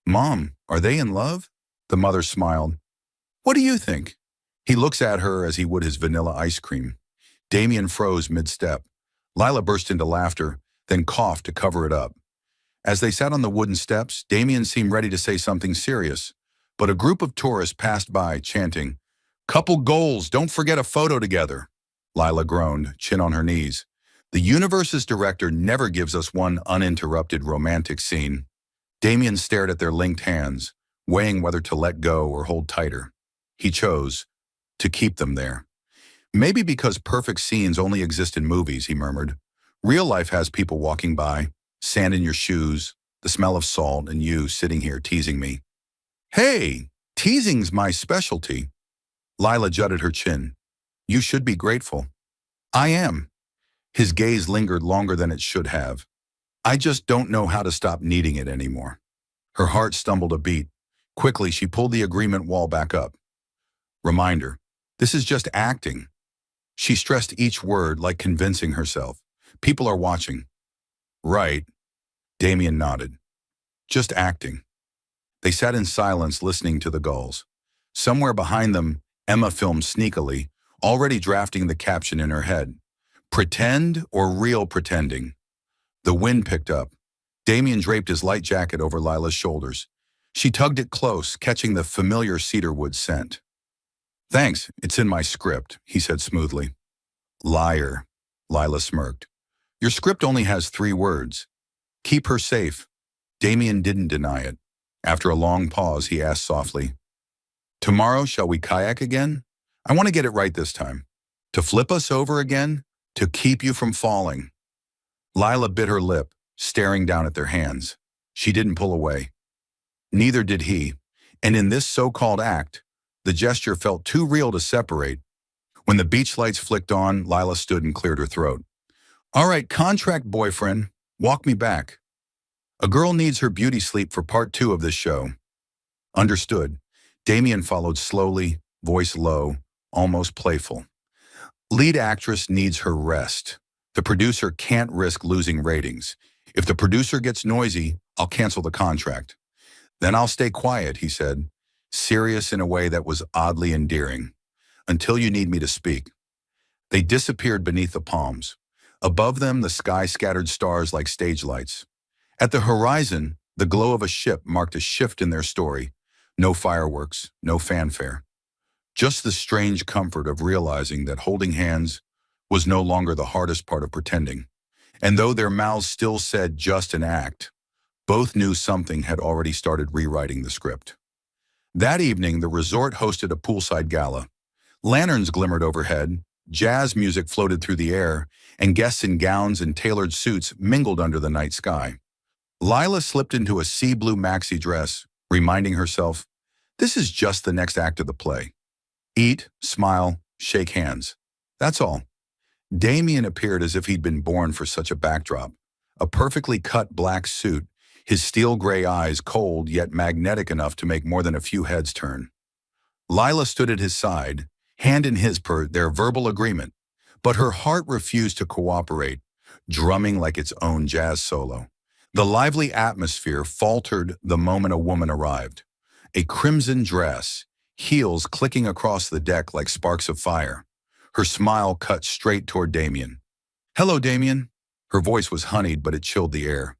Speaker 1: Mom, are they in love? The mother smiled. What do you think? He looks at her as he would his vanilla ice cream. Damien froze mid-step. Lila burst into laughter, then coughed to cover it up. As they sat on the wooden steps, Damien seemed ready to say something serious, but a group of tourists passed by, chanting, Couple goals, don't forget a photo together. Lila groaned, chin on her knees. The universe's director never gives us one uninterrupted romantic scene. Damien stared at their linked hands, weighing whether to let go or hold tighter. He chose to keep them there. Maybe because perfect scenes only exist in movies, he murmured. Real life has people walking by, sand in your shoes, the smell of salt, and you sitting here teasing me. Hey, teasing's my specialty. Lila jutted her chin. You should be grateful. I am. His gaze lingered longer than it should have. I just don't know how to stop needing it anymore. Her heart stumbled a beat. Quickly, she pulled the agreement wall back up. Reminder, this is just acting. She stressed each word like convincing herself. People are watching. Right. Damien nodded. Just acting. They sat in silence listening to the gulls. Somewhere behind them, Emma filmed sneakily, already drafting the caption in her head. Pretend or real pretending? The wind picked up. Damien draped his light jacket over Lila's shoulders. She tugged it close, catching the familiar cedarwood scent. Thanks, it's in my script, he said smoothly. Liar, Lila smirked. Your script only has 3 words. Keep her safe. Damien didn't deny it. After a long pause, he asked softly, Tomorrow, shall we kayak again? I want to get it right this time. To flip us over again? To keep you from falling. Lila bit her lip, staring down at their hands. She didn't pull away. Neither did he, and in this so-called act, the gesture felt too real to separate. When the beach lights flicked on, Lila stood and cleared her throat. All right, contract boyfriend, walk me back. A girl needs her beauty sleep for part 2 of this show. Understood. Damien followed slowly, voice low, almost playful. Lead actress needs her rest. The producer can't risk losing ratings. If the producer gets noisy, I'll cancel the contract. Then I'll stay quiet, he said, serious in a way that was oddly endearing, until you need me to speak. They disappeared beneath the palms. Above them, the sky scattered stars like stage lights. At the horizon, The glow of a ship marked a shift in their story. No fireworks, no fanfare. Just the strange comfort of realizing that holding hands was no longer the hardest part of pretending. And though their mouths still said just an act, both knew something had already started rewriting the script. That evening, the resort hosted a poolside gala. Lanterns glimmered overhead, jazz music floated through the air, and guests in gowns and tailored suits mingled under the night sky. Lila slipped into a sea blue maxi dress, reminding herself, this is just the next act of the play. Eat, smile, shake hands. That's all. Damien appeared as if he'd been born for such a backdrop. A perfectly cut black suit, his steel gray eyes cold yet magnetic enough to make more than a few heads turn. Lila stood at his side, hand in his per their verbal agreement, but her heart refused to cooperate, drumming like its own jazz solo. The lively atmosphere faltered the moment a woman arrived. A crimson dress, heels clicking across the deck like sparks of fire. Her smile cut straight toward Damien. Hello, Damien. Her voice was honeyed, but it chilled the air.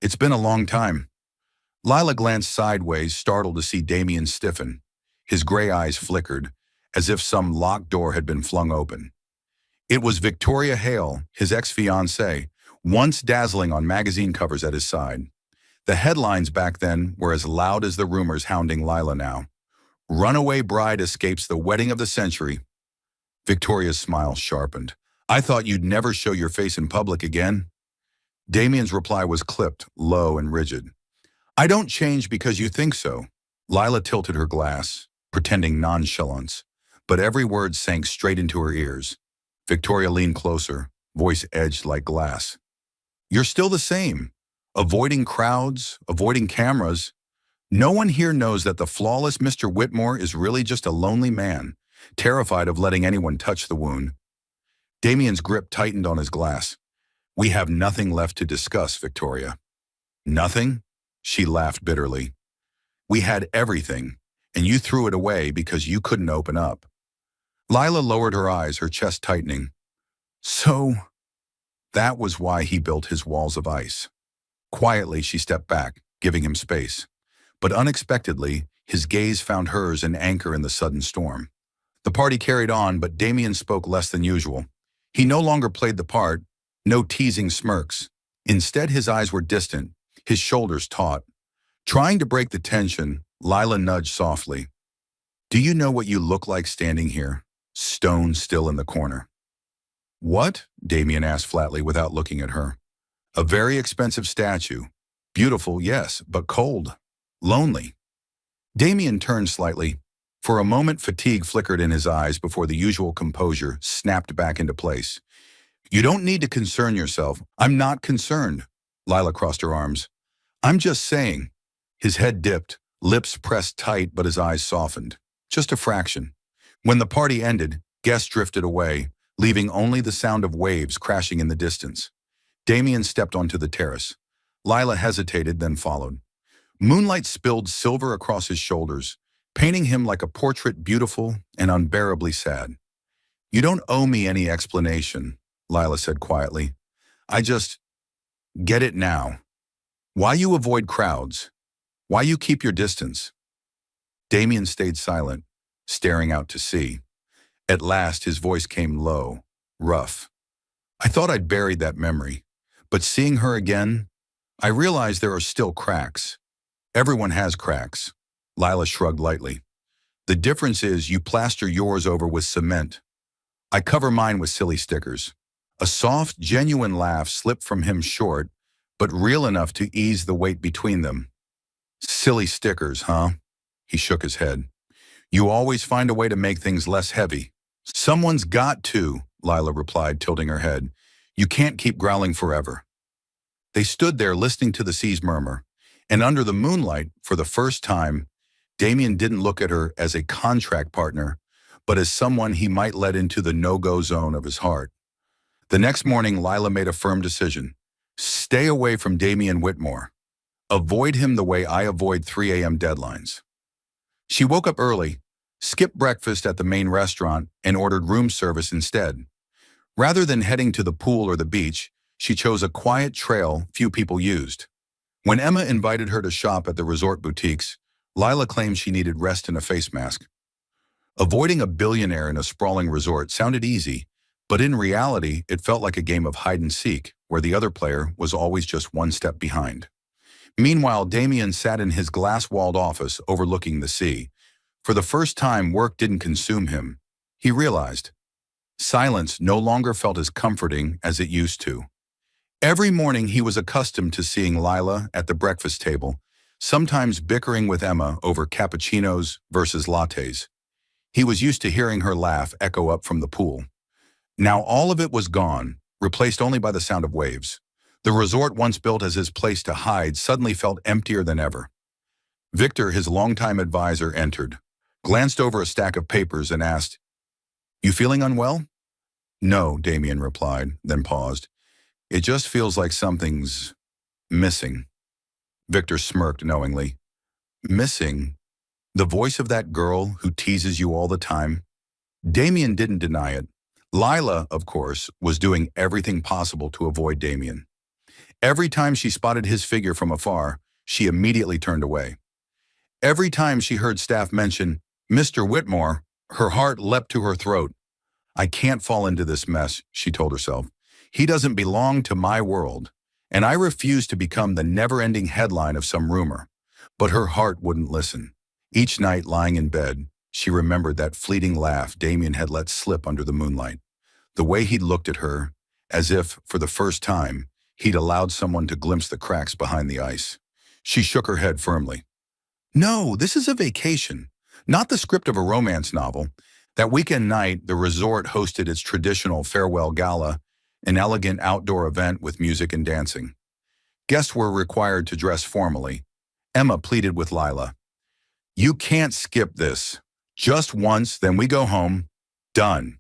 Speaker 1: It's been a long time. Lila glanced sideways, startled to see Damien stiffen. His gray eyes flickered, as if some locked door had been flung open. It was Victoria Hale, his ex-fiancée, once dazzling on magazine covers at his side. The headlines back then were as loud as the rumors hounding Lila now. Runaway bride escapes the wedding of the century. Victoria's smile sharpened. I thought you'd never show your face in public again. Damien's reply was clipped, low and rigid. I don't change because you think so. Lila tilted her glass, pretending nonchalance, but every word sank straight into her ears. Victoria leaned closer, voice edged like glass. You're still the same. Avoiding crowds, avoiding cameras. No one here knows that the flawless Mr. Whitmore is really just a lonely man, terrified of letting anyone touch the wound. Damien's grip tightened on his glass. We have nothing left to discuss, Victoria. Nothing? She laughed bitterly. We had everything, and you threw it away because you couldn't open up. Lila lowered her eyes, her chest tightening. So, that was why he built his walls of ice. Quietly, she stepped back, giving him space. But unexpectedly, his gaze found hers an anchor in the sudden storm. The party carried on, but Damien spoke less than usual. He no longer played the part, no teasing smirks. Instead, his eyes were distant, his shoulders taut. Trying to break the tension, Lila nudged softly. Do you know what you look like standing here, stone still in the corner? What? Damien asked flatly without looking at her. A very expensive statue. Beautiful, yes, but cold. Lonely. Damien turned slightly. For a moment, fatigue flickered in his eyes before the usual composure snapped back into place. You don't need to concern yourself. I'm not concerned. Lila crossed her arms. I'm just saying. His head dipped, lips pressed tight, but his eyes softened. Just a fraction. When the party ended, guests drifted away, leaving only the sound of waves crashing in the distance. Damien stepped onto the terrace. Lila hesitated, then followed. Moonlight spilled silver across his shoulders, painting him like a portrait beautiful and unbearably sad. You don't owe me any explanation, Lila said quietly. I just get it now. Why you avoid crowds? Why you keep your distance? Damien stayed silent, staring out to sea. At last, his voice came low, rough. I thought I'd buried that memory, but seeing her again, I realized there are still cracks. Everyone has cracks. Lila shrugged lightly. The difference is you plaster yours over with cement. I cover mine with silly stickers. A soft, genuine laugh slipped from him short, but real enough to ease the weight between them. Silly stickers, huh? He shook his head. You always find a way to make things less heavy. Someone's got to, Lila replied, tilting her head. You can't keep growling forever. They stood there listening to the sea's murmur, and under the moonlight, for the first time, Damien didn't look at her as a contract partner, but as someone he might let into the no-go zone of his heart. The next morning, Lila made a firm decision. Stay away from Damien Whitmore. Avoid him the way I avoid 3 a.m. deadlines. She woke up early, skipped breakfast at the main restaurant, and ordered room service instead. Rather than heading to the pool or the beach, she chose a quiet trail few people used. When Emma invited her to shop at the resort boutiques, Lila claimed she needed rest and a face mask. Avoiding a billionaire in a sprawling resort sounded easy, but in reality, it felt like a game of hide and seek, where the other player was always just one step behind. Meanwhile, Damien sat in his glass-walled office overlooking the sea. For the first time, work didn't consume him. He realized silence no longer felt as comforting as it used to. Every morning he was accustomed to seeing Lila at the breakfast table, sometimes bickering with Emma over cappuccinos versus lattes. He was used to hearing her laugh echo up from the pool. Now all of it was gone, replaced only by the sound of waves. The resort once built as his place to hide suddenly felt emptier than ever. Victor, his longtime advisor, entered, glanced over a stack of papers and asked, "You feeling unwell?" "No," Damien replied, then paused. "It just feels like something's missing." Victor smirked knowingly. "Missing? The voice of that girl who teases you all the time?" Damien didn't deny it. Lila, of course, was doing everything possible to avoid Damien. Every time she spotted his figure from afar, she immediately turned away. Every time she heard staff mention Mr. Whitmore, her heart leapt to her throat. "I can't fall into this mess," she told herself. "He doesn't belong to my world, and I refuse to become the never-ending headline of some rumor." But her heart wouldn't listen. Each night, lying in bed, she remembered that fleeting laugh Damien had let slip under the moonlight. The way he'd looked at her, as if, for the first time, he'd allowed someone to glimpse the cracks behind the ice. She shook her head firmly. "No, this is a vacation, not the script of a romance novel." That weekend night, the resort hosted its traditional farewell gala, an elegant outdoor event with music and dancing. Guests were required to dress formally. Emma pleaded with Lila. "You can't skip this. Just once, then we go home. Done."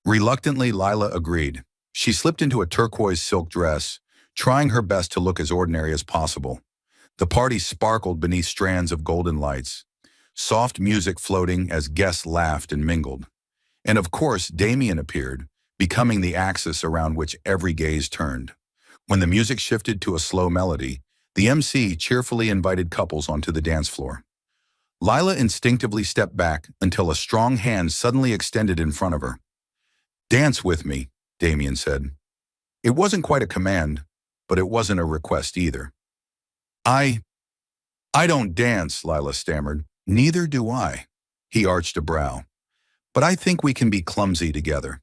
Speaker 1: Reluctantly, Lila agreed. She slipped into a turquoise silk dress, trying her best to look as ordinary as possible. The party sparkled beneath strands of golden lights, soft music floating as guests laughed and mingled. And of course, Damien appeared, becoming the axis around which every gaze turned. When the music shifted to a slow melody, the MC cheerfully invited couples onto the dance floor. Lila instinctively stepped back until a strong hand suddenly extended in front of her. "Dance with me," Damien said. It wasn't quite a command, but it wasn't a request either. I don't dance," Lila stammered. "Neither do I." He arched a brow. "But I think we can be clumsy together."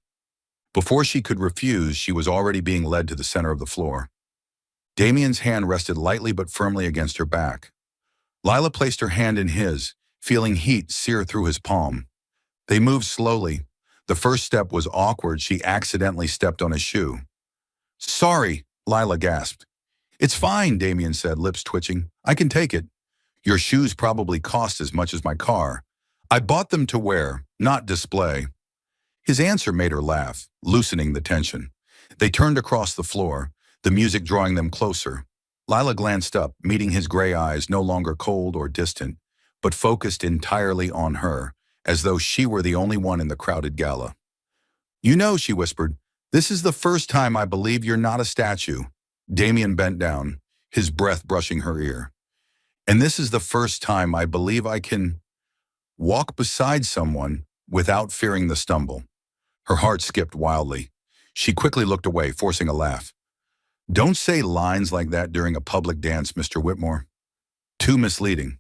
Speaker 1: Before she could refuse, she was already being led to the center of the floor. Damien's hand rested lightly but firmly against her back. Lila placed her hand in his, feeling heat sear through his palm. They moved slowly. The first step was awkward. She accidentally stepped on his shoe. "Sorry," Lila gasped. "It's fine," Damien said, lips twitching. "I can take it. Your shoes probably cost as much as my car. I bought them to wear, not display." His answer made her laugh, loosening the tension. They turned across the floor, the music drawing them closer. Lila glanced up, meeting his gray eyes no longer cold or distant, but focused entirely on her, as though she were the only one in the crowded gala. "You know," she whispered, "this is the first time I believe you're not a statue." Damien bent down, his breath brushing her ear. "And this is the first time I believe I can walk beside someone without fearing the stumble." Her heart skipped wildly. She quickly looked away, forcing a laugh. "Don't say lines like that during a public dance, Mr. Whitmore. Too misleading."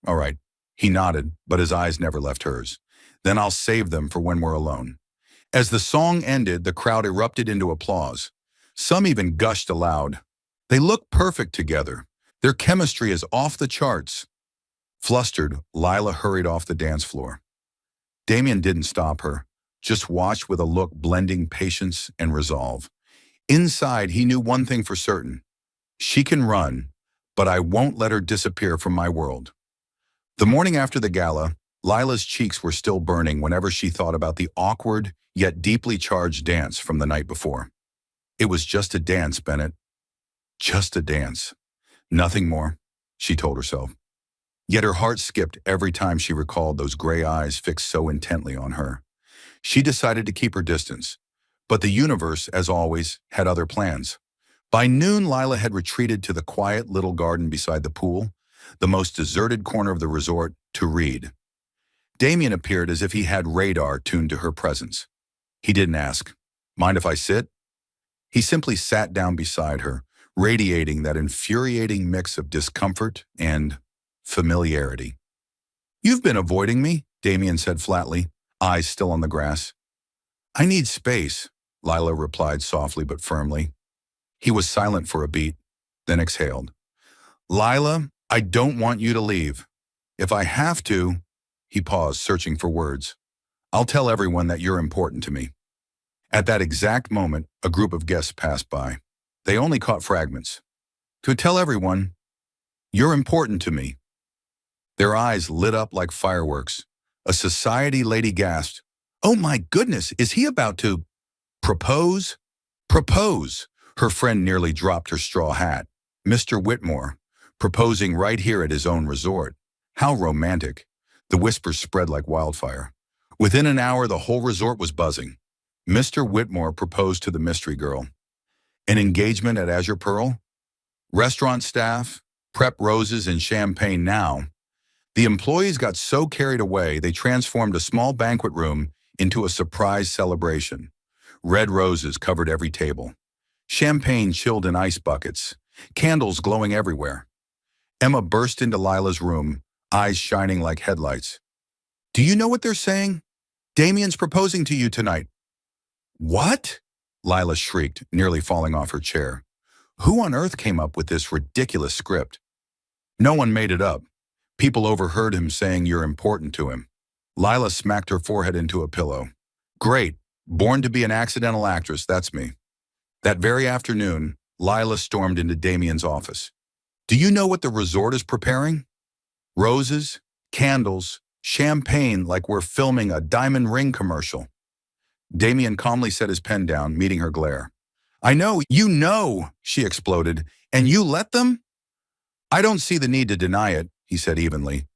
Speaker 1: "All right." He nodded, but his eyes never left hers. "Then I'll save them for when we're alone." As the song ended, the crowd erupted into applause. Some even gushed aloud. They looked perfect together. Their chemistry is off the charts. Flustered, Lila hurried off the dance floor. Damien didn't stop her, just watched with a look blending patience and resolve. Inside, he knew one thing for certain. She can run, but I won't let her disappear from my world. The morning after the gala, Lila's cheeks were still burning whenever she thought about the awkward, yet deeply charged dance from the night before. It was just a dance, Bennett. Just a dance. Nothing more, she told herself. Yet her heart skipped every time she recalled those gray eyes fixed so intently on her. She decided to keep her distance, but the universe, as always, had other plans. By noon, Lila had retreated to the quiet little garden beside the pool, the most deserted corner of the resort, to read. Damien appeared as if he had radar tuned to her presence. He didn't ask, "Mind if I sit?" He simply sat down beside her, radiating that infuriating mix of discomfort and familiarity. "You've been avoiding me," Damien said flatly, eyes still on the grass. "I need space," Lila replied softly but firmly. He was silent for a beat, then exhaled. "Lila, I don't want you to leave. If I have to," he paused, searching for words, "I'll tell everyone that you're important to me." At that exact moment, a group of guests passed by. They only caught fragments. "To tell everyone, you're important to me." Their eyes lit up like fireworks. A society lady gasped, "Oh my goodness, is he about to propose?" "Propose!" Her friend nearly dropped her straw hat. "Mr. Whitmore, proposing right here at his own resort. How romantic." The whispers spread like wildfire. Within an hour, the whole resort was buzzing. Mr. Whitmore proposed to the mystery girl. An engagement at Azure Pearl? Restaurant staff, prep roses and champagne now. The employees got so carried away, they transformed a small banquet room into a surprise celebration. Red roses covered every table. Champagne chilled in ice buckets. Candles glowing everywhere. Emma burst into Lila's room, eyes shining like headlights. "Do you know what they're saying? Damien's proposing to you tonight." "What?" Lila shrieked, nearly falling off her chair. Who on earth came up with this ridiculous script? "No one made it up. People overheard him saying you're important to him." Lila smacked her forehead into a pillow. "Great. Born to be an accidental actress, that's me." That very afternoon, Lila stormed into Damien's office. "Do you know what the resort is preparing? Roses, candles, champagne like we're filming a diamond ring commercial." Damien calmly set his pen down, meeting her glare. "I know, you know," she exploded, "and you let them?" "I don't see the need to deny it," he said evenly.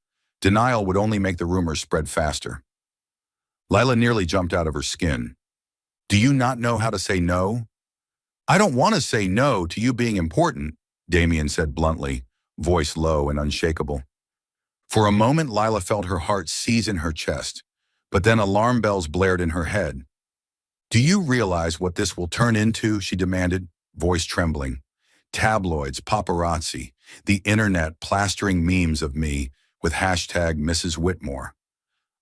Speaker 1: Denial would only make the rumors spread faster. Lila nearly jumped out of her skin. "Do you not know how to say no?" "I don't want to say no to you being important," Damien said bluntly, voice low and unshakable. For a moment, Lila felt her heart seize in her chest, but then alarm bells blared in her head. "Do you realize what this will turn into?" she demanded, voice trembling. "Tabloids, paparazzi, the internet plastering memes of me with hashtag Mrs. Whitmore.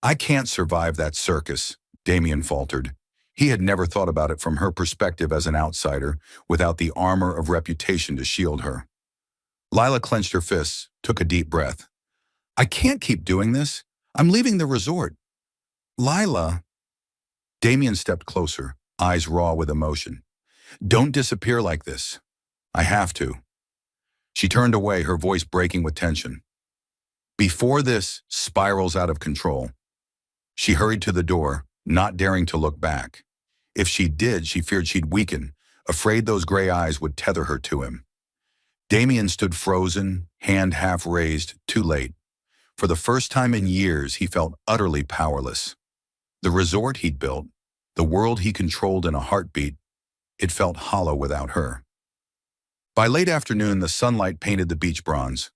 Speaker 1: I can't survive that circus," Damien faltered. He had never thought about it from her perspective as an outsider, without the armor of reputation to shield her. Lila clenched her fists, took a deep breath. "I can't keep doing this. I'm leaving the resort." "Lila." Damien stepped closer, eyes raw with emotion. "Don't disappear like this." "I have to." She turned away, her voice breaking with tension. "Before this spirals out of control." She hurried to the door, not daring to look back. If she did, she feared she'd weaken, afraid those gray eyes would tether her to him. Damien stood frozen, hand half raised, too late. For the first time in years, he felt utterly powerless. The resort he'd built, the world he controlled in a heartbeat, it felt hollow without her. By late afternoon, the sunlight painted the beach bronze.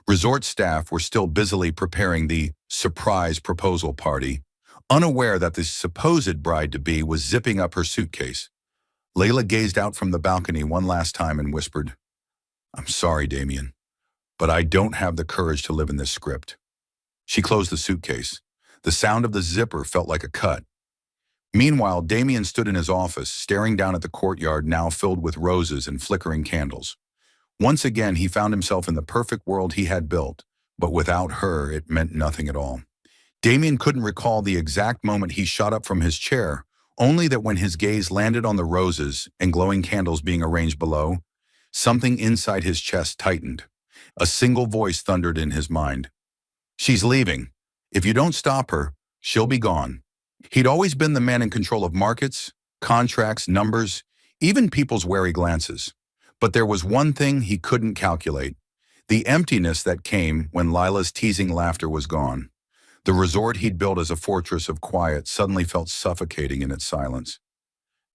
Speaker 1: Resort staff were still busily preparing the surprise proposal party, unaware that the supposed bride-to-be was zipping up her suitcase. Layla gazed out from the balcony one last time and whispered, "I'm sorry, Damien, but I don't have the courage to live in this script." She closed the suitcase. The sound of the zipper felt like a cut. Meanwhile, Damien stood in his office, staring down at the courtyard now filled with roses and flickering candles. Once again, he found himself in the perfect world he had built, but without her, it meant nothing at all. Damien couldn't recall the exact moment he shot up from his chair, only that when his gaze landed on the roses and glowing candles being arranged below, something inside his chest tightened. A single voice thundered in his mind. "She's leaving. If you don't stop her, she'll be gone." He'd always been the man in control of markets, contracts, numbers, even people's wary glances. But there was one thing he couldn't calculate: the emptiness that came when Lila's teasing laughter was gone. The resort he'd built as a fortress of quiet suddenly felt suffocating in its silence.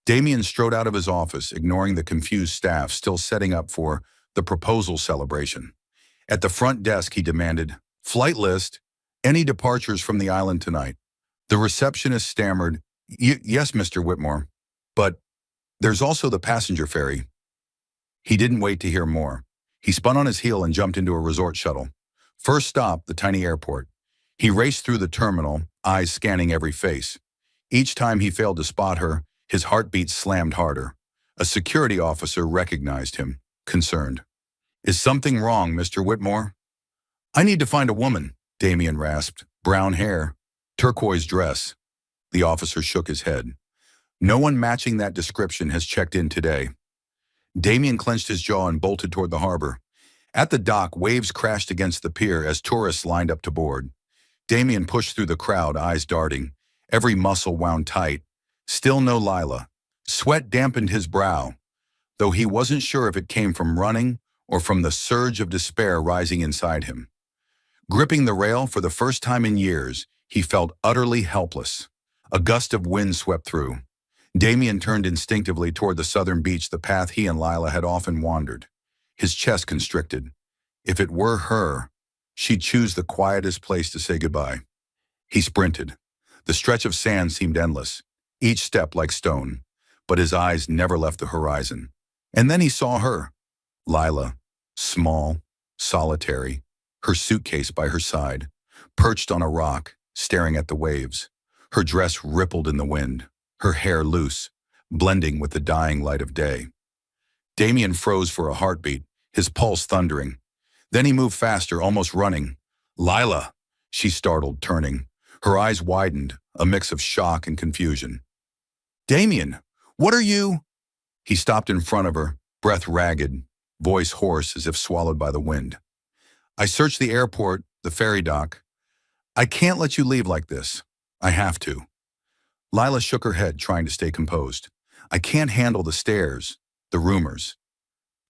Speaker 1: Damien strode out of his office, ignoring the confused staff still setting up for the proposal celebration. At the front desk, he demanded, "Flight list, any departures from the island tonight?" The receptionist stammered, "Yes, Mr. Whitmore, but there's also the passenger ferry." He didn't wait to hear more. He spun on his heel and jumped into a resort shuttle. First stop, the tiny airport. He raced through the terminal, eyes scanning every face. Each time he failed to spot her, his heartbeat slammed harder. A security officer recognized him, concerned. "Is something wrong, Mr. Whitmore?" "I need to find a woman," Damien rasped. "Brown hair, turquoise dress." The officer shook his head. "No one matching that description has checked in today." Damien clenched his jaw and bolted toward the harbor. At the dock, waves crashed against the pier as tourists lined up to board. Damien pushed through the crowd, eyes darting, every muscle wound tight. Still no Lila. Sweat dampened his brow, though he wasn't sure if it came from running or from the surge of despair rising inside him. Gripping the rail for the first time in years, he felt utterly helpless. A gust of wind swept through. Damien turned instinctively toward the southern beach, the path he and Lila had often wandered. His chest constricted. If it were her, she'd choose the quietest place to say goodbye. He sprinted. The stretch of sand seemed endless, each step like stone, but his eyes never left the horizon. And then he saw her, Lila, small, solitary, her suitcase by her side, perched on a rock, staring at the waves. Her dress rippled in the wind, her hair loose, blending with the dying light of day. Damien froze for a heartbeat, his pulse thundering. Then he moved faster, almost running. "Lila!" she startled, turning. Her eyes widened, a mix of shock and confusion. "Damien, what are you?" He stopped in front of her, breath ragged, voice hoarse as if swallowed by the wind. "I searched the airport, the ferry dock. I can't let you leave like this. I have to." Lila shook her head, trying to stay composed. "I can't handle the stares, the rumors.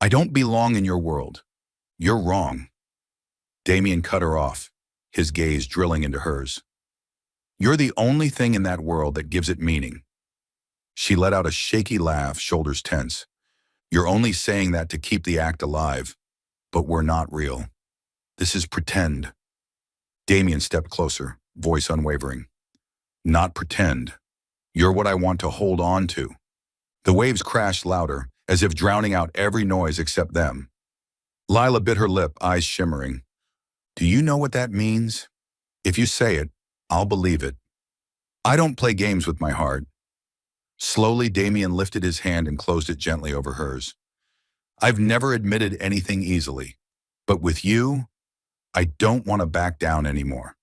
Speaker 1: I don't belong in your world. You're wrong." Damien cut her off, his gaze drilling into hers. "You're the only thing in that world that gives it meaning." She let out a shaky laugh, shoulders tense. "You're only saying that to keep the act alive, but we're not real. This is pretend." Damien stepped closer, voice unwavering. "Not pretend. You're what I want to hold on to." The waves crashed louder, as if drowning out every noise except them. Lila bit her lip, eyes shimmering. "Do you know what that means? If you say it, I'll believe it. I don't play games with my heart." Slowly, Damien lifted his hand and closed it gently over hers. "I've never admitted anything easily, but with you, I don't want to back down anymore."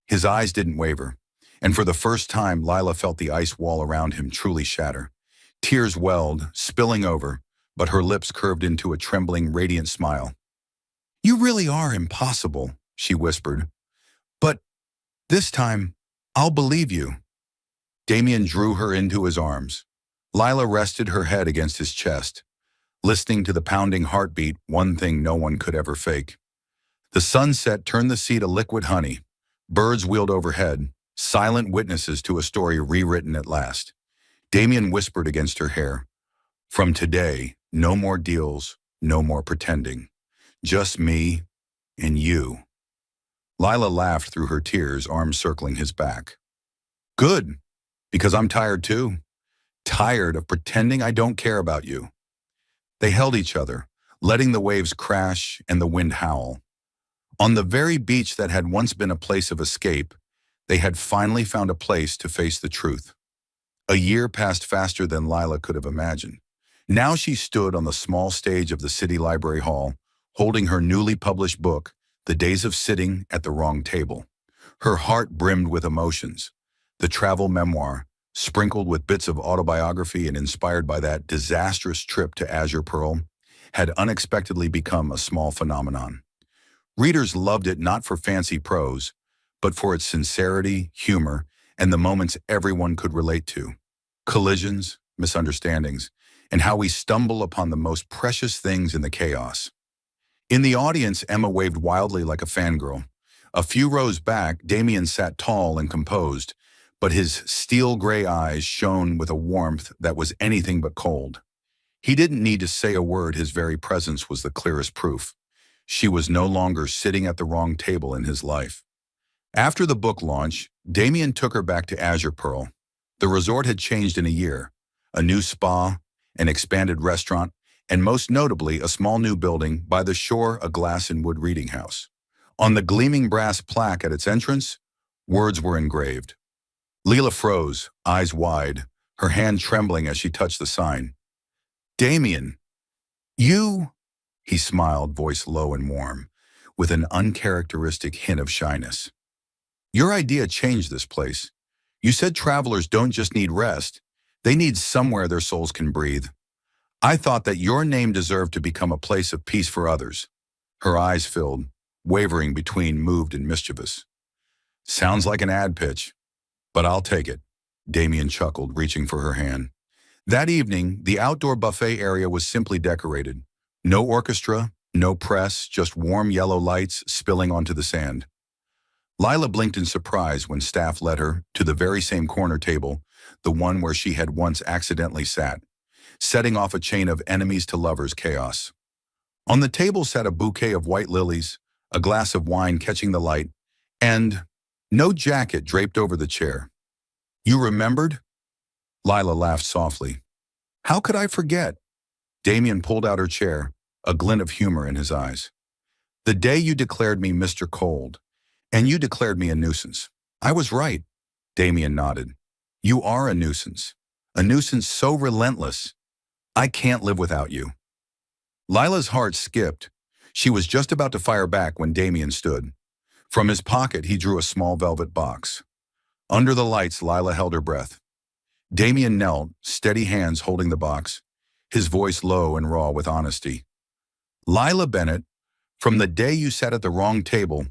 Speaker 1: His eyes didn't waver, and for the first time, Lila felt the ice wall around him truly shatter. Tears welled, spilling over, but her lips curved into a trembling, radiant smile. "You really are impossible," she whispered. "But this time, I'll believe you." Damien drew her into his arms. Lila rested her head against his chest, listening to the pounding heartbeat, one thing no one could ever fake. The sunset turned the sea to liquid honey. Birds wheeled overhead, silent witnesses to a story rewritten at last. Damien whispered against her hair, "From today, no more deals, no more pretending. Just me and you." Lila laughed through her tears, arms circling his back. "Good, because I'm tired too. Tired of pretending I don't care about you." They held each other, letting the waves crash and the wind howl. On the very beach that had once been a place of escape, they had finally found a place to face the truth. A year passed faster than Lila could have imagined. Now she stood on the small stage of the city library hall, holding her newly published book, The Days of Sitting at the Wrong Table. Her heart brimmed with emotions. The travel memoir, sprinkled with bits of autobiography and inspired by that disastrous trip to Azure Pearl, had unexpectedly become a small phenomenon. Readers loved it not for fancy prose, but for its sincerity, humor, and the moments everyone could relate to. Collisions, misunderstandings, and how we stumble upon the most precious things in the chaos. In the audience, Emma waved wildly like a fangirl. A few rows back, Damien sat tall and composed, but his steel gray eyes shone with a warmth that was anything but cold. He didn't need to say a word, his very presence was the clearest proof. She was no longer sitting at the wrong table in his life. After the book launch, Damien took her back to Azure Pearl. The resort had changed in a year. A new spa, an expanded restaurant, and most notably, a small new building, by the shore, a glass and wood reading house. On the gleaming brass plaque at its entrance, words were engraved. Leela froze, eyes wide, her hand trembling as she touched the sign. "Damien, you," he smiled, voice low and warm, with an uncharacteristic hint of shyness. "Your idea changed this place. You said travelers don't just need rest, they need somewhere their souls can breathe. I thought that your name deserved to become a place of peace for others." Her eyes filled, wavering between moved and mischievous. "Sounds like an ad pitch, but I'll take it," Damien chuckled, reaching for her hand. That evening, the outdoor buffet area was simply decorated. No orchestra, no press, just warm yellow lights spilling onto the sand. Lila blinked in surprise when staff led her to the very same corner table, the one where she had once accidentally sat, setting off a chain of enemies to lovers chaos. On the table sat a bouquet of white lilies, a glass of wine catching the light, and no jacket draped over the chair. "You remembered?" Lila laughed softly. "How could I forget?" Damien pulled out her chair, a glint of humor in his eyes. "The day you declared me Mr. Cold, and you declared me a nuisance. I was right." Damien nodded. "You are a nuisance so relentless. I can't live without you." Lila's heart skipped. She was just about to fire back when Damien stood. From his pocket, he drew a small velvet box. Under the lights, Lila held her breath. Damien knelt, steady hands holding the box, his voice low and raw with honesty. "Lila Bennett, from the day you sat at the wrong table,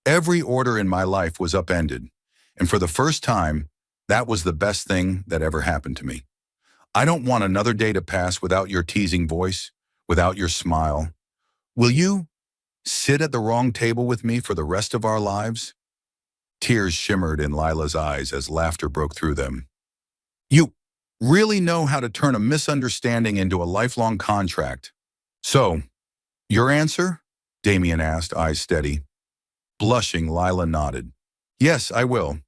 Speaker 1: every order in my life was upended, and for the first time, that was the best thing that ever happened to me. I don't want another day to pass without your teasing voice, without your smile. Will you sit at the wrong table with me for the rest of our lives?" Tears shimmered in Lila's eyes as laughter broke through them. "You really know how to turn a misunderstanding into a lifelong contract. So, your answer?" Damien asked, eyes steady. Blushing, Lila nodded. "Yes, I will."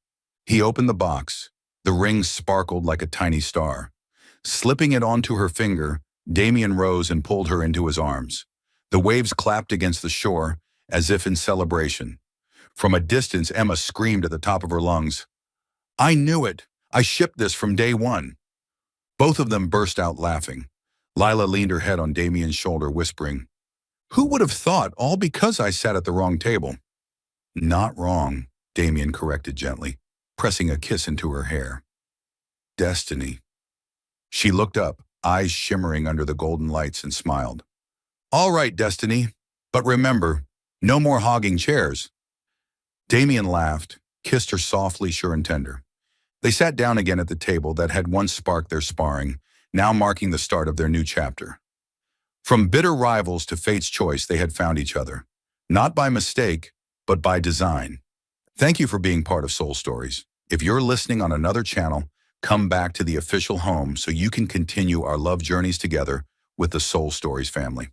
Speaker 1: He opened the box. The ring sparkled like a tiny star. Slipping it onto her finger, Damien rose and pulled her into his arms. The waves clapped against the shore, as if in celebration. From a distance, Emma screamed at the top of her lungs. "I knew it! I shipped this from day one." Both of them burst out laughing. Lila leaned her head on Damien's shoulder, whispering, "Who would have thought, all because I sat at the wrong table?" "Not wrong," Damien corrected gently, pressing a kiss into her hair. "Destiny." She looked up, eyes shimmering under the golden lights, and smiled. "All right, Destiny, but remember, no more hogging chairs." Damien laughed, kissed her softly, sure and tender. They sat down again at the table that had once sparked their sparring, now marking the start of their new chapter. From bitter rivals to fate's choice, they had found each other, not by mistake, but by design. Thank you for being part of Soul Stories. If you're listening on another channel, come back to the official home so you can continue our love journeys together with the Soul Stories family.